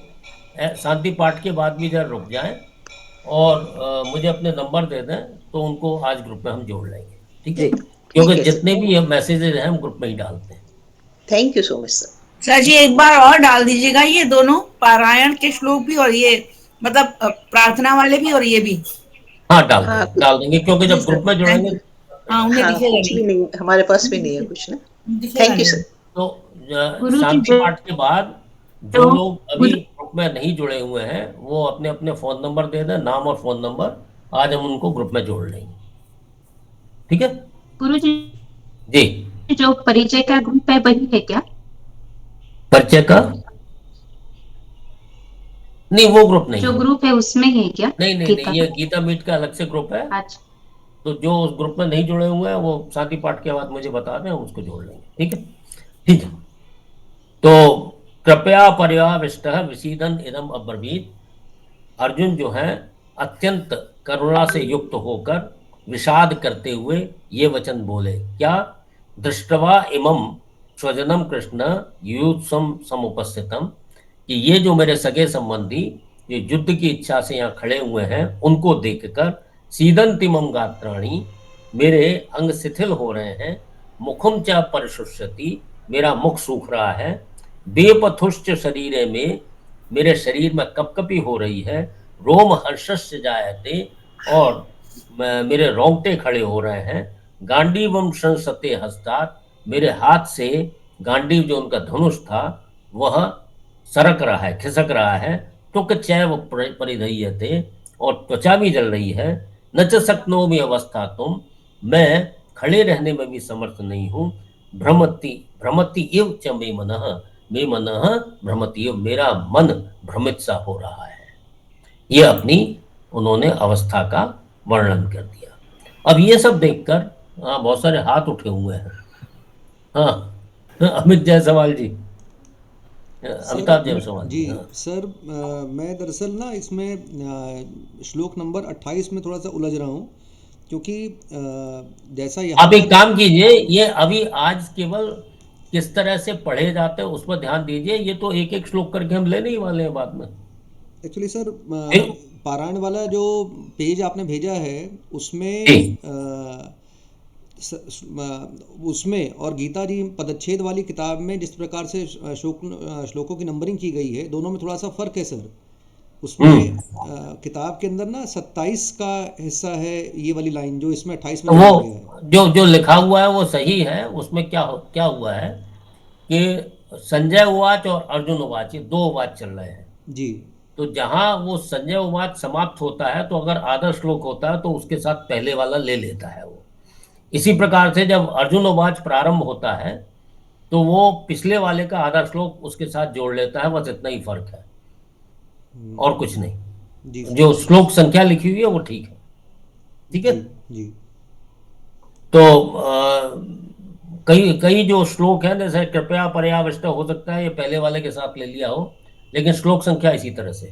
शांति पाठ के बाद भी जरा रुक जाएं और मुझे अपने नंबर दे दें, तो उनको आज ग्रुप में हम जोड़ लेंगे। ठीक है, क्योंकि जितने भी मैसेजेस हैं हम ग्रुप में ही डालते हैं। Thank you so much sir. Sir ji एक बार और डाल दीजिएगा, ये दोनों पारायण के श्लोक भी और ये मतलब प्रार्थना वाले भी और ये भी। हाँ, डाल देंगे, क्योंकि जब ग्रुप में जुड़ेंगे कुछ भी नहीं, हमारे पास भी नहीं है कुछ ना। Thank you sir. तो शांति पाठ के बाद जो लोग अभी ग्रुप में नहीं जुड़े हुए हैं वो अपने अपने फोन नंबर दे दें, नाम और फोन नंबर, आज हम उनको ग्रुप में जोड़ लेंगे। ठीक है गुरुजी जी। जो परिचय का ग्रुप है वही है क्या? परिचय का नहीं, वो ग्रुप नहीं, जो ग्रुप है उसमें है क्या? नहीं, ये गीता मीट का अलग से ग्रुप है। अच्छा, तो जो उस ग्रुप में नहीं जुड़े हुए हैं वो शांति पाठ के बाद मुझे बता दें, हम उसको जोड़ लेंगे। ठीक है, ठीक है। तो कृपया पर्याविष्टः विसीदन इदम अब्रवीत। अर्जुन जो है अत्यंत करुणा से युक्त होकर विषाद करते हुए ये वचन बोले, क्या? दृष्टवा इमं स्वजनम कृष्ण युत्सम समुपस्थितम, कि ये जो मेरे सगे संबंधी ये युद्ध की इच्छा से यहाँ खड़े हुए हैं, उनको देखकर सीदंतिमम गात्राणी, मेरे अंग शिथिल हो रहे हैं। मुखम च परिशुष्यति, मेरा मुख सूख रहा है। बेपथुश्च शरीरे में, मेरे शरीर में कपकपी हो रही है। रोम हर्षस्य जायते, और मेरे रोंगटे खड़े हो रहे हैं। गांडीवम संसते हस्तात्, मेरे हाथ से गांडीव जो उनका धनुष था वह सरक रहा है, खिसक रहा है। तुक चैव परिधीयते, और त्वचा भी जल रही है। न च शक्नोमि अवस्था तुम, मैं खड़े रहने में भी समर्थ नहीं हूँ। भ्रमति भ्रमति इव च मे मनः, मे मनः भ्रमति इव, मेरा मन भ्रमित सा हो रहा है। ये अपनी उन्होंने अवस्था का वर्णन कर दिया। अब ये सब देखकर बहुत सारे हाथ उठे हुए हैं। हाँ अमित जायसवाल जी, अमिताभ जायसवाल जी। सर मैं दरअसल ना इसमें श्लोक नंबर 28 में थोड़ा सा उलझ रहा हूँ, क्योंकि जैसा यहाँ आप एक काम कीजिए, ये अभी आज केवल किस तरह से पढ़े जाते हैं उस पर ध्यान दीजिए। ये तो एक एक श्लोक करके हम लेने ही वाले हैं बाद में। एक्चुअली सर पारायण वाला जो पेज आपने भेजा है उसमें उसमें और गीता जी पदच्छेद वाली किताब में जिस प्रकार से श्लोकों की नंबरिंग की गई है, दोनों में थोड़ा सा फर्क है सर। उसमें किताब के अंदर ना 27 का हिस्सा है ये वाली लाइन, जो इसमें 28 में वो है। जो लिखा हुआ है वो सही है। उसमें क्या हुआ है कि संजय उवाच और अर्जुन उवाच, ये 2 उवाच चल रहे हैं जी। तो जहां वो संजय उवाच समाप्त होता है तो अगर आधा श्लोक होता है तो उसके साथ पहले वाला ले लेता है वो। इसी प्रकार से जब अर्जुन उवाच प्रारंभ होता है तो वो पिछले वाले का आधा श्लोक उसके साथ जोड़ लेता है। बस इतना ही फर्क है और कुछ नहीं। जो श्लोक संख्या लिखी हुई है वो ठीक है। ठीक है जी। तो कई जो श्लोक हैं, जैसे कृपया पर्यावष्ट, हो सकता है ये पहले वाले के साथ ले लिया हो, लेकिन श्लोक संख्या इसी तरह से।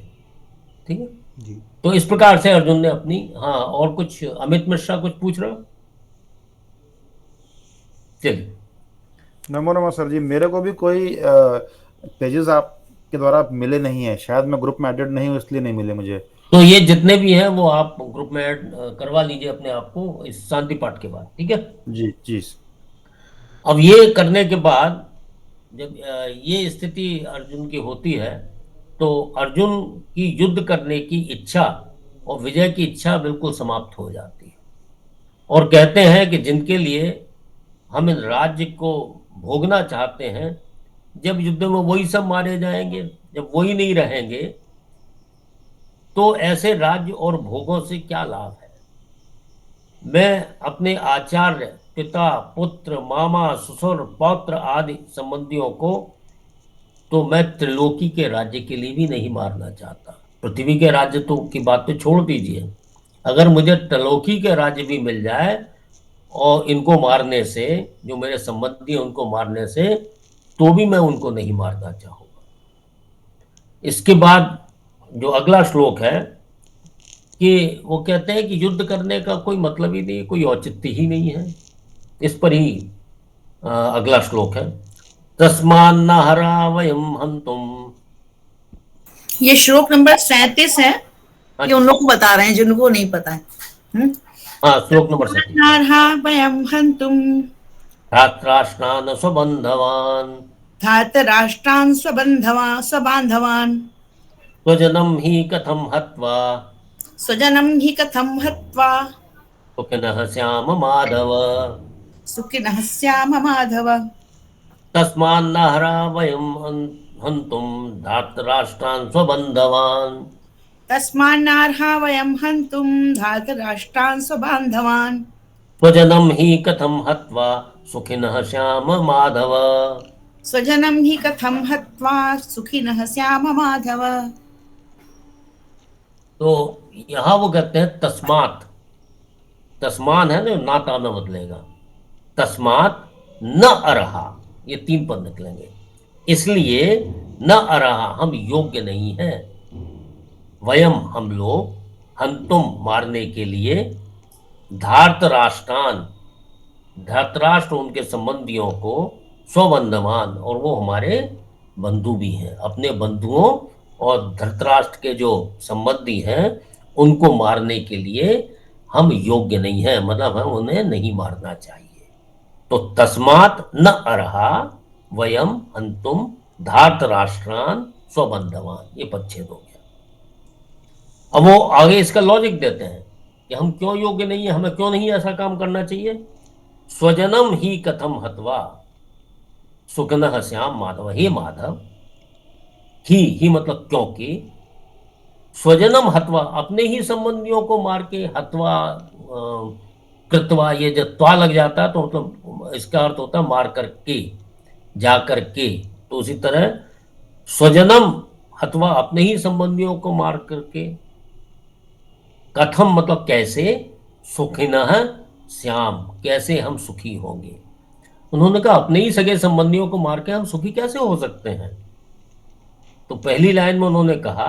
ठीक है जी। तो इस प्रकार से अर्जुन ने अपनी, हाँ और कुछ अमित मिश्रा कुछ पूछ रहे हो? चलिए। नमो नमो सर जी, मेरे को भी कोई पेजेस आपके द्वारा मिले नहीं है, शायद मैं ग्रुप में एडेड नहीं हूँ इसलिए नहीं मिले मुझे। तो ये जितने भी हैं वो आप ग्रुप में ऐड करवा लीजिए अपने आप को इस शांति पाठ के बाद। ठीक है जी जी। अब ये करने के बाद जब ये स्थिति अर्जुन की होती है तो अर्जुन की युद्ध करने की इच्छा और विजय की इच्छा बिल्कुल समाप्त हो जाती है। और कहते हैं कि जिनके लिए हम इन राज्य को भोगना चाहते हैं, जब युद्ध में वही सब मारे जाएंगे, जब वही नहीं रहेंगे, तो ऐसे राज्य और भोगों से क्या लाभ है। मैं अपने आचार्य, पिता, पुत्र, मामा, ससुर, पौत्र आदि संबंधियों को तो मैं त्रिलोकी के राज्य के लिए भी नहीं मारना चाहता। पृथ्वी के राज्य तो की बात तो छोड़ दीजिए, अगर मुझे त्रिलोकी के राज्य भी मिल जाए और इनको मारने से, जो मेरे संबंधी हैं उनको मारने से, तो भी मैं उनको नहीं मारना चाहूँगा। इसके बाद जो अगला श्लोक है कि वो कहते हैं कि युद्ध करने का कोई मतलब ही नहीं, कोई औचित्य ही नहीं है। इस पर ही अगला श्लोक है, तस्मान्न हरा वयम हंतुम। ये श्लोक नंबर 37 है। ये उन लोग को बता रहे हैं जिनको नहीं पता है। हाँ, श्लोक नंबर 37। वयम हंतुम धातराष्ट्रान् स्वबन्धवान्, धातराष्ट्रान् स्वबान्धवान्, स्वजनं हि कथं हत्वा, स्वजनं हि कथं हत्वा, सुखिनः स्याम माधव, सुखिनः स्याम माधव। तस्मान्न हरा वयं हन्तुं धातराष्ट्रान् स्वबन्धवान्, तस्मान्नार्हा वयं हन्तुं धातराष्ट्रान् स्वबान्धवान्, स्वजनं हि कथं हत्वा सुखिनः श्याम माधव, स्वजनं हि कथं हत्वा सुखिनः श्याम माधव। तो यहाँ वो कहते हैं तस्मात, तस्मान है ना, नाता में बदलेगा, तस्मात न अरहा, ये 3 पद निकलेंगे। इसलिए न अरहा, हम योग्य नहीं हैं, वयम, हम लोग, हंतुम, मारने के लिए, धार्तराष्ट्रान, धार्तराष्ट्र उनके संबंधियों को, स्वबंधवान, और वो हमारे बंधु भी हैं, अपने बंधुओं और धृतराष्ट्र के जो संबंधी हैं उनको मारने के लिए हम योग्य नहीं हैं, मतलब हम उन्हें नहीं मारना चाहिए। तो तस्मात न अर्हा वयम हंतुम धार्तराष्ट्रान स्वबंधवान, ये पदच्छेद हो गया। अब वो आगे इसका लॉजिक देते हैं कि हम क्यों योग्य नहीं है, हमें क्यों नहीं ऐसा काम करना चाहिए। स्वजनम ही कथम हत्वा सुखनः श्याम माधव। हे माधव, ही मतलब क्योंकि, स्वजनम हत्वा अपने ही संबंधियों को मार के, हत्वा कृत्वा, ये जब त्वा लग जाता है तो मतलब इसका अर्थ होता है मार करके, जा करके। तो उसी तरह स्वजनम हत्वा अपने ही संबंधियों को मार करके, कथम मतलब कैसे, सुखिनः श्याम कैसे हम सुखी होंगे। उन्होंने कहा अपने ही सगे संबंधियों को मार के हम सुखी कैसे हो सकते हैं। तो पहली लाइन में उन्होंने कहा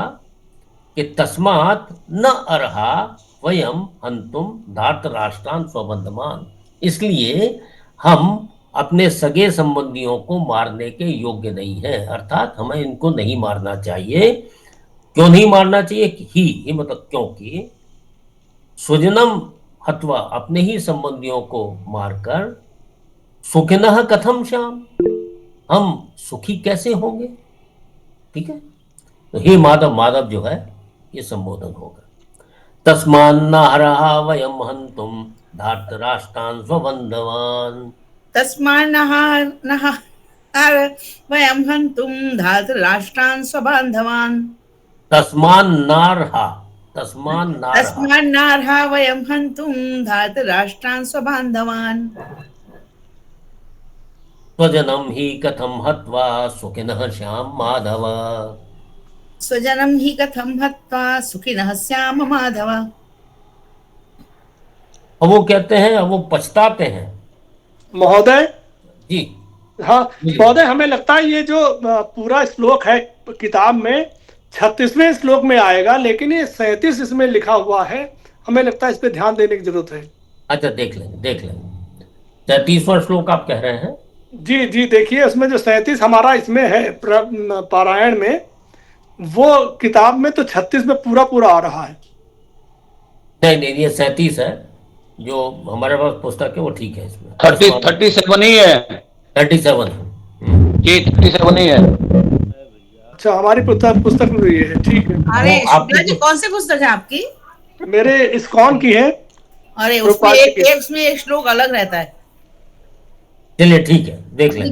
कि तस्मात् न अर्हा वयम हंतुम धार्तराष्ट्रान स्वबंधमान, इसलिए हम अपने सगे संबंधियों को मारने के योग्य नहीं है, अर्थात हमें इनको नहीं मारना चाहिए। क्यों नहीं मारना चाहिए? ही मतलब क्योंकि, स्वजनम हत्वा अपने ही संबंधियों को मारकर, सुखिनः कथम श्याम हम सुखी कैसे होंगे। ठीक है, तो हे माधव, माधव जो है ये संबोधन होगा। तस्मान्नाहरहा वयम हंतुम धार्तराष्ट्रान स्वबंधवान, तस्मान्नः वयं हन्तुं धार्तराष्ट्रान् स्वबान्धवान्, तस्मान्नार्हा वयं हन्तुं धार्तराष्ट्रान् स्वबान्धवान्, स्वजनम ही कथम हत्वा सुखिनः श्याम माधव, स्वजनं हि कथं हत्वा सुखिनः स्याम माधव। अब वो कहते हैं, अब वो पछताते हैं। महोदय जी हाँ महोदय, हमें लगता है ये जो पूरा श्लोक है किताब में 36वें श्लोक में आएगा, लेकिन ये 37 इसमें लिखा हुआ है। हमें लगता है इस पे ध्यान देने की जरूरत है। अच्छा, देख लेंगे 33वां श्लोक आप कह रहे हैं? जी जी, देखिए उसमें जो 37 हमारा इसमें है पारायण में, वो किताब में तो 36 में पूरा आ रहा है। नहीं, ये 37 है जो हमारे पास पुस्तक है, वो ठीक है। इसमें 37 ही है, 37 जी 37 ही है। अच्छा, हमारी पुस्तक में ये है, ठीक है। अरे शुक्ला जी, कौन सी पुस्तक है आपकी? मेरे इस्कॉन की है। अरे उसमें एक श्लोक अलग रहता है। चलिए ठीक है, देख लेंगे।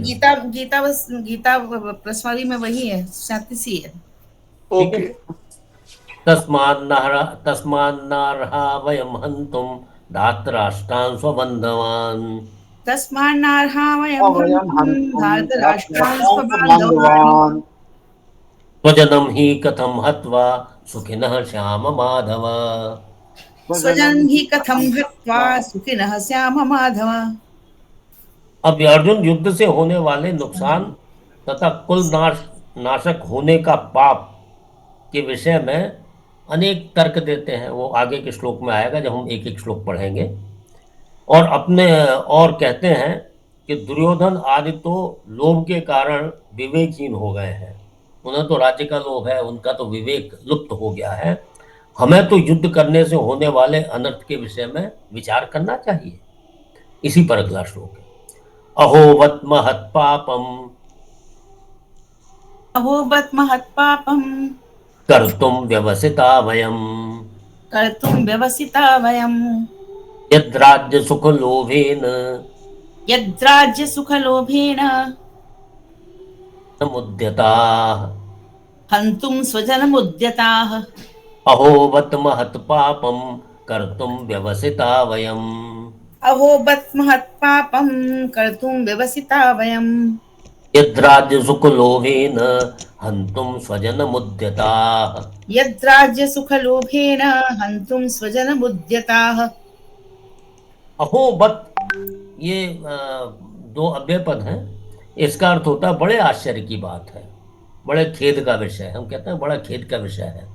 गीता प्रसवारी में वही है, 37 ही है। ओके। तस्मान्नार्हा वयम हन्तुम धार्तराष्ट्रान् स्वबन्धवान्, तस्मान्नार्हा वयं हन्तुं धार्तराष्ट्रान् स्वबान्धवान्, स्वजनं हि कथं हत्वा सुखिनः श्याम माधव, स्वजनं हि कथं हत्वा सुखिनः श्याम माधव। अब अर्जुन युद्ध से होने वाले नुकसान तथा कुल नाशक होने का पाप के विषय में अनेक तर्क देते हैं। वो आगे के श्लोक में आएगा जब हम एक एक श्लोक पढ़ेंगे। और कहते हैं कि दुर्योधन आदि तो लोभ के कारण विवेकहीन हो गए हैं। उन्हें तो राज्य का लोभ है, उनका तो विवेक लुप्त हो गया है। हमें तो युद्ध करने से होने वाले अनर्थ के विषय में विचार करना चाहिए। इसी पर अगला श्लोक है, अहोवत महत् पापम कर्तुम व्यवसिता वयम यद्राज्य सुख लोभेन मुद्यताः हन्तुं स्वजनमुद्यताः, अहोवत महत् पापम कर्तुम व्यवसिता वयम, अहोवत् महत् पापं कर्तुं व्यवसिता वयं, यद्राज्य सुख लोभेन हन्तुं स्वजनमुद्यताः, यद्राज्य सुख लोभेन हन्तुं स्वजनमुद्यताः। अहोवत ये दो अव्यय पद हैं। इसका अर्थ होता है बड़े आश्चर्य की बात है, बड़े खेद का विषय है। हम कहते हैं बड़ा खेद का विषय है।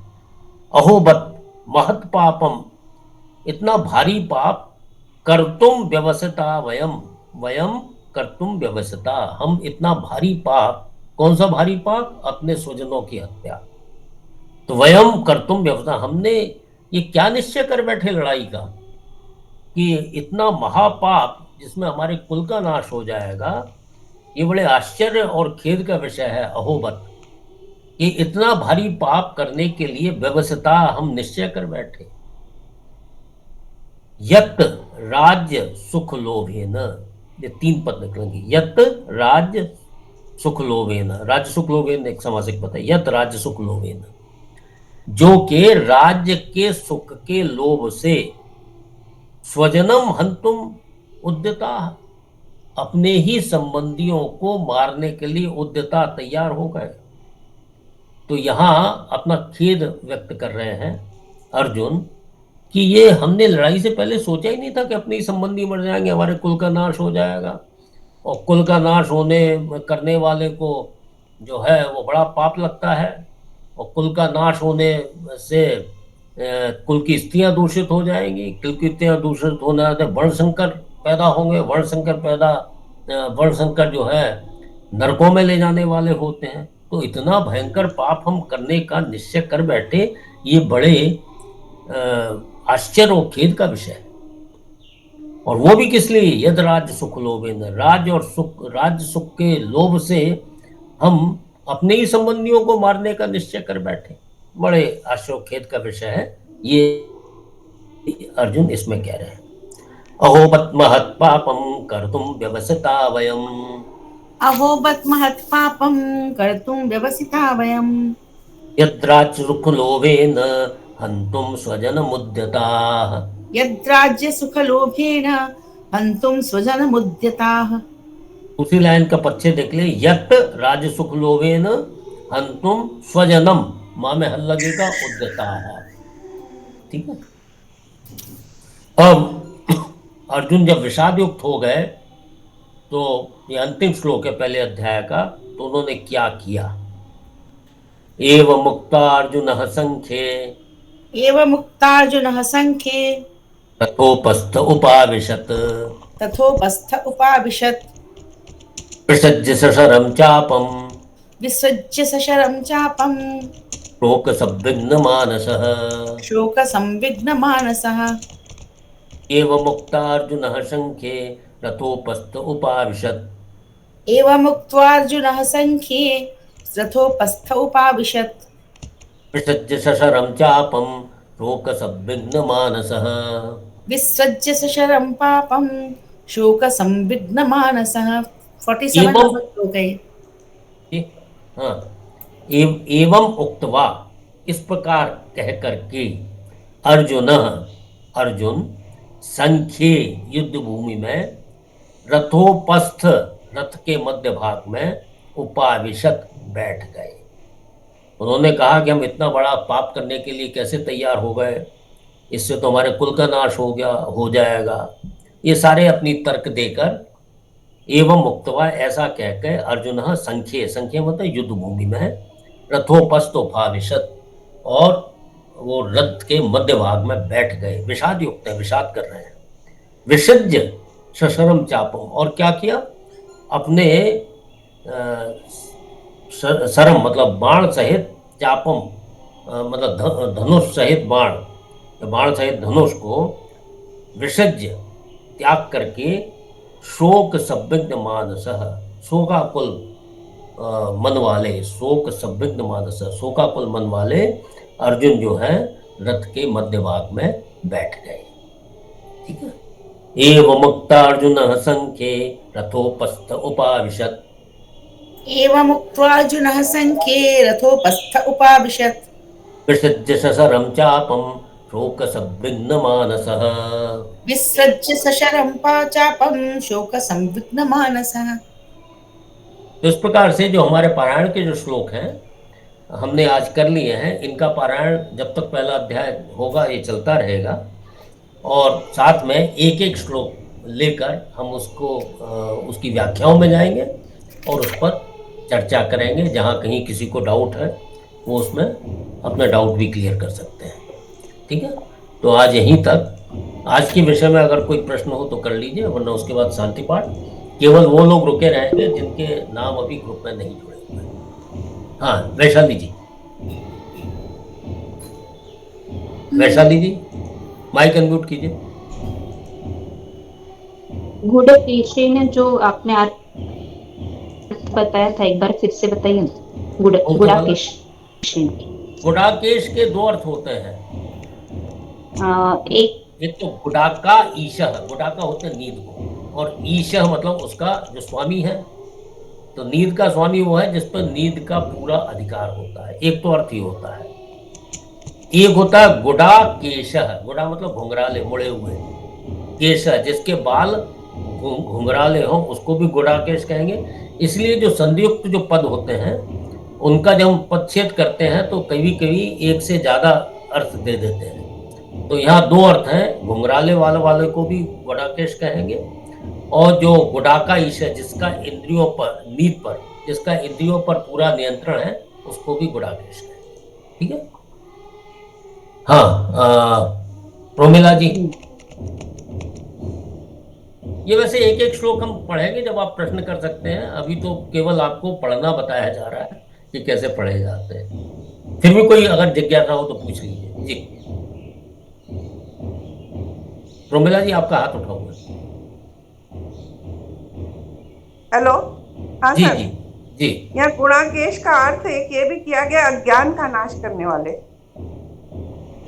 अहोवत महत् पापम, इतना भारी पाप, कर्तुम व्यवसिता वयम कर्तुम व्यवसिता, हम इतना भारी पाप, कौन सा भारी पाप? अपने स्वजनों की हत्या। तो वयम कर्तुम व्यवसिता, हमने ये क्या निश्चय कर बैठे लड़ाई का कि इतना महापाप जिसमें हमारे कुल का नाश हो जाएगा। ये बड़े आश्चर्य और खेद का विषय है। अहोवत, ये इतना भारी पाप करने के लिए व्यवसिता हम निश्चय कर बैठे। यत् राज्य सुख लोभेन, ये 3 पद निकलेंगे। यत राज्य सुख लोभेन, राज्य सुख लोभेन एक समासिक पद है। यत राज्य सुख लोभेन, जो के राज्य के सुख के लोभ से स्वजनम हंतुम उद्यता, अपने ही संबंधियों को मारने के लिए उद्यता तैयार हो गए। तो यहाँ अपना खेद व्यक्त कर रहे हैं अर्जुन कि ये हमने लड़ाई से पहले सोचा ही नहीं था कि अपने ही संबंधी मर जाएंगे, हमारे कुल का नाश हो जाएगा, और कुल का नाश होने करने वाले को जो है वो बड़ा पाप लगता है, और कुल का नाश होने से कुल की स्त्रियां दूषित हो जाएंगी, कुल की स्त्रियां दूषित होने से वर्ण संकर पैदा होंगे, वर्ण संकर जो है नरकों में ले जाने वाले होते हैं। तो इतना भयंकर पाप हम करने का निश्चय कर बैठे, ये बड़े आश्चर्य और खेद का विषय है। और वो भी किस लिए? यद राज्य सुख लोभेन, राज्य सुख के लोभ से हम अपने ही संबंधियों को मारने का निश्चय कर बैठे, बड़े आश्चर्य खेद का विषय है। ये अर्जुन इसमें कह रहे हैं। अहोबत महत् पापम कर्तुम व्यवसिता वयम, अहोबत महत् पापम कर्तुम व्यवसिता वयम, यद्राज्य सुख लोभेन हन्तुम स्वजनमुद्यताः, यद्राज्य सुख लोभेन हन्तुम स्वजनमुद्यताः। उसी लाइन का पच्छे देख ले, यत् राज्य सुख लोभेन हन्तुम स्वजनम, माँ में हल लगेगा, उद्यताः। ठीक है। अब अर्जुन जब विषाद युक्त हो गए तो ये अंतिम श्लोक है पहले अध्याय का, तो उन्होंने क्या किया? एव मुक्तार्जुनः संख्ये, एव मुक्तार्जुनः संख्ये, तथोपस्थ उपाविशत्, तथोपस्थ उपाविशत्, विसृज्य सशरं चापं, विसृज्य सशरं चापं, शोक संविघ्न मानसः, शोक संविघ्न मानसः। एव मुक्तार्जुनः संख्ये रथोपस्थ उपाविशत्, एव मुक्त्वार्जुनः संख्ये रथोपस्थ उपाविशत्, विसृज्य सशरं चापं शोक संविघ्न मानसः, विसृज्य सशरं पापं शोक संविघ्न मानसः। 47 नंबर श्लोक है। हाँ, एवं उक्तवा, इस प्रकार कह करके अर्जुन संख्ये युद्ध भूमि में रथोपस्थ, रथ के मध्य भाग में उपाविशत बैठ गए। उन्होंने कहा कि हम इतना बड़ा पाप करने के लिए कैसे तैयार हो गए, इससे तो हमारे कुल का नाश हो जाएगा। ये सारे अपनी तर्क देकर एवं मुक्तवा ऐसा कहकर अर्जुन संख्ये मतलब युद्ध भूमि में रथोपस्थ उपाविशत, और वो रथ के मध्य भाग में बैठ गए। विषाद युक्त है, विषाद कर रहे हैं। विसृज्य सशरम चापम, और क्या किया? अपने सरम मतलब बाण सहित, चापम मतलब धनुष सहित बाण सहित धनुष को विसर्ज्य त्याग करके शोक संविघ्न मानसः, शोकाकुल मन वाले, शोक संविघ्न मानसः, शोकाकुल मन वाले अर्जुन जो है रथ के मध्य भाग में बैठ गए। ठीक है। एव मुक्तार्जुनः संख्ये रथोपस्थ उपाविशत्, एवं मुक्त्वार्जुनः संख्ये रथोपस्थ उपाविशत्, विसृज्य सशरं चापं शोक संविघ्न मानसः, विसृज्य सशरं चापं शोक संविघ्न मानसः। तो इस प्रकार से जो हमारे पारायण के जो श्लोक हैं हमने आज कर लिए हैं, इनका पारायण जब तक पहला अध्याय होगा ये चलता रहेगा, और साथ में एक एक श्लोक लेकर हम उसको उसकी व्याख्याओं में जाएंगे और उस पर चर्चा करेंगे। जहाँ कहीं किसी को डाउट है वो उसमें अपना डाउट भी क्लियर कर सकते हैं। ठीक है। तो आज यहीं तक। आज के विषय में अगर कोई प्रश्न हो तो कर लीजिए, वरना उसके बाद शांति पाठ। केवल वो लोग रुके रहेंगे जिनके नाम अभी ग्रुप में नहीं जुड़े हुए हैं। हाँ, वैशाली जी, वैशाली जी माइक अनम्यूट कीजिए। गुडाकेश ने जो आपने आज बताया था, एक बार फिर से बताइए ना। गुडाकेश, गुडाकेश के दो अर्थ होते हैं। एक तो गुडाका ईशः, गुडाका होते हैं नींद को, और ईशः मतलब उसका जो स्वामी है। तो नींद का स्वामी वो है जिस पर नींद का पूरा अधिकार होता है। एक तो अर्थ ही होता है। एक होता है गुडा केशः, गुडा मतलब घुंघराले मुड़े हुए, केशः जिसके बाल घुंघराले हो उसको भी गुडा केश कहेंगे। इसलिए जो संधियुक्त जो पद होते हैं उनका जब हम पदच्छेद करते हैं तो कभी कभी एक से ज्यादा अर्थ दे देते हैं। तो यहाँ दो अर्थ हैं, घुंघराले वाले को भी गुडाकेश कहेंगे, और जो गुडाका ईशा जिसका इंद्रियों पर, नींद पर, जिसका इंद्रियों पर पूरा नियंत्रण है, उसको भी गुडाकेश कहेंगे। ठीक है। हाँ, प्रोमिला जी, ये वैसे एक एक श्लोक हम पढ़ेंगे जब आप प्रश्न कर सकते हैं। अभी तो केवल आपको पढ़ना बताया जा रहा है कि कैसे पढ़े जाते हैं। फिर भी कोई अगर जिज्ञासा हो तो पूछ लीजिए जी। प्रोमिला जी आपका हाथ उठा हुआ है। हेलो, हाँ जी सर। जी जी। यहाँ गुणाकेश का अर्थ एक ये भी किया गया अज्ञान का नाश करने वाले।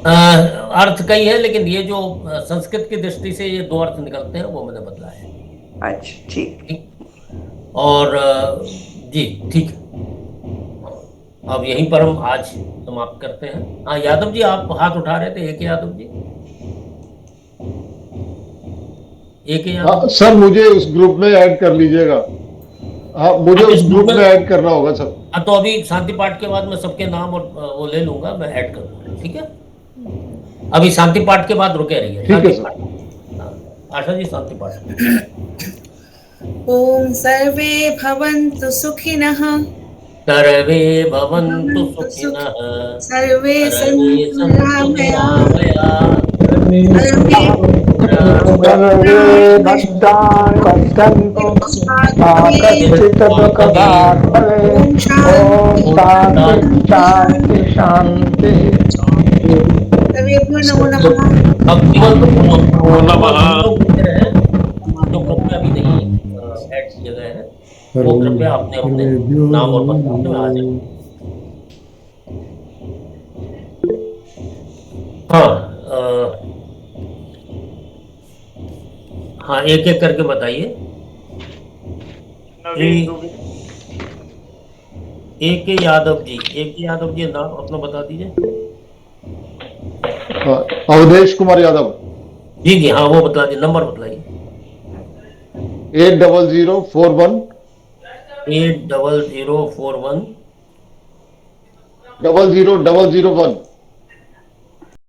अर्थ कई है, लेकिन ये जो संस्कृत की दृष्टि से ये दो अर्थ निकलते हैं वो मैंने बतलाया है। अच्छा, ठीक। और जी ठीक। अब यहीं पर हम आज समाप्त करते हैं। हाँ यादव जी, आप हाथ उठा रहे थे। एक यादव जी, एक यादव। हाँ सर, मुझे उस ग्रुप में ऐड कर लीजिएगा। हाँ, मुझे उस ग्रुप में ऐड करना होगा सर। हाँ, तो अभी शांति पाठ के बाद मैं सबके नाम और वो ले लूंगा, मैं ऐड कर दूंगा। ठीक है। अभी शांति पाठ के बाद रुके रहिए। ठीक है सर। आशा जी शांति पाठ। ओम सर्वे भवन्तु सुखिनः, सर्वे भवन्तु सुखिनः, सर्वे सर्वे सन्तु सन्तु निरामया, सर्वे भद्राणि पश्यन्तु मा कश्चित् दुःखभाग् भवेत्। ओम शांति शांति शांति। सर्वेभ्यो नमो नमः। अब केवल जो कृपया अभी नहीं ऐड किए गए हैं वो कृपया अपने अपने नाम और पता में आ जाए। हाँ, एक एक करके बताइए। एक यादव जी नाम अपना बता दीजिए। अवधेश कुमार यादव। जी जी, हाँ वो बता दीजिए, नंबर बताइए। 80041 80041 00001।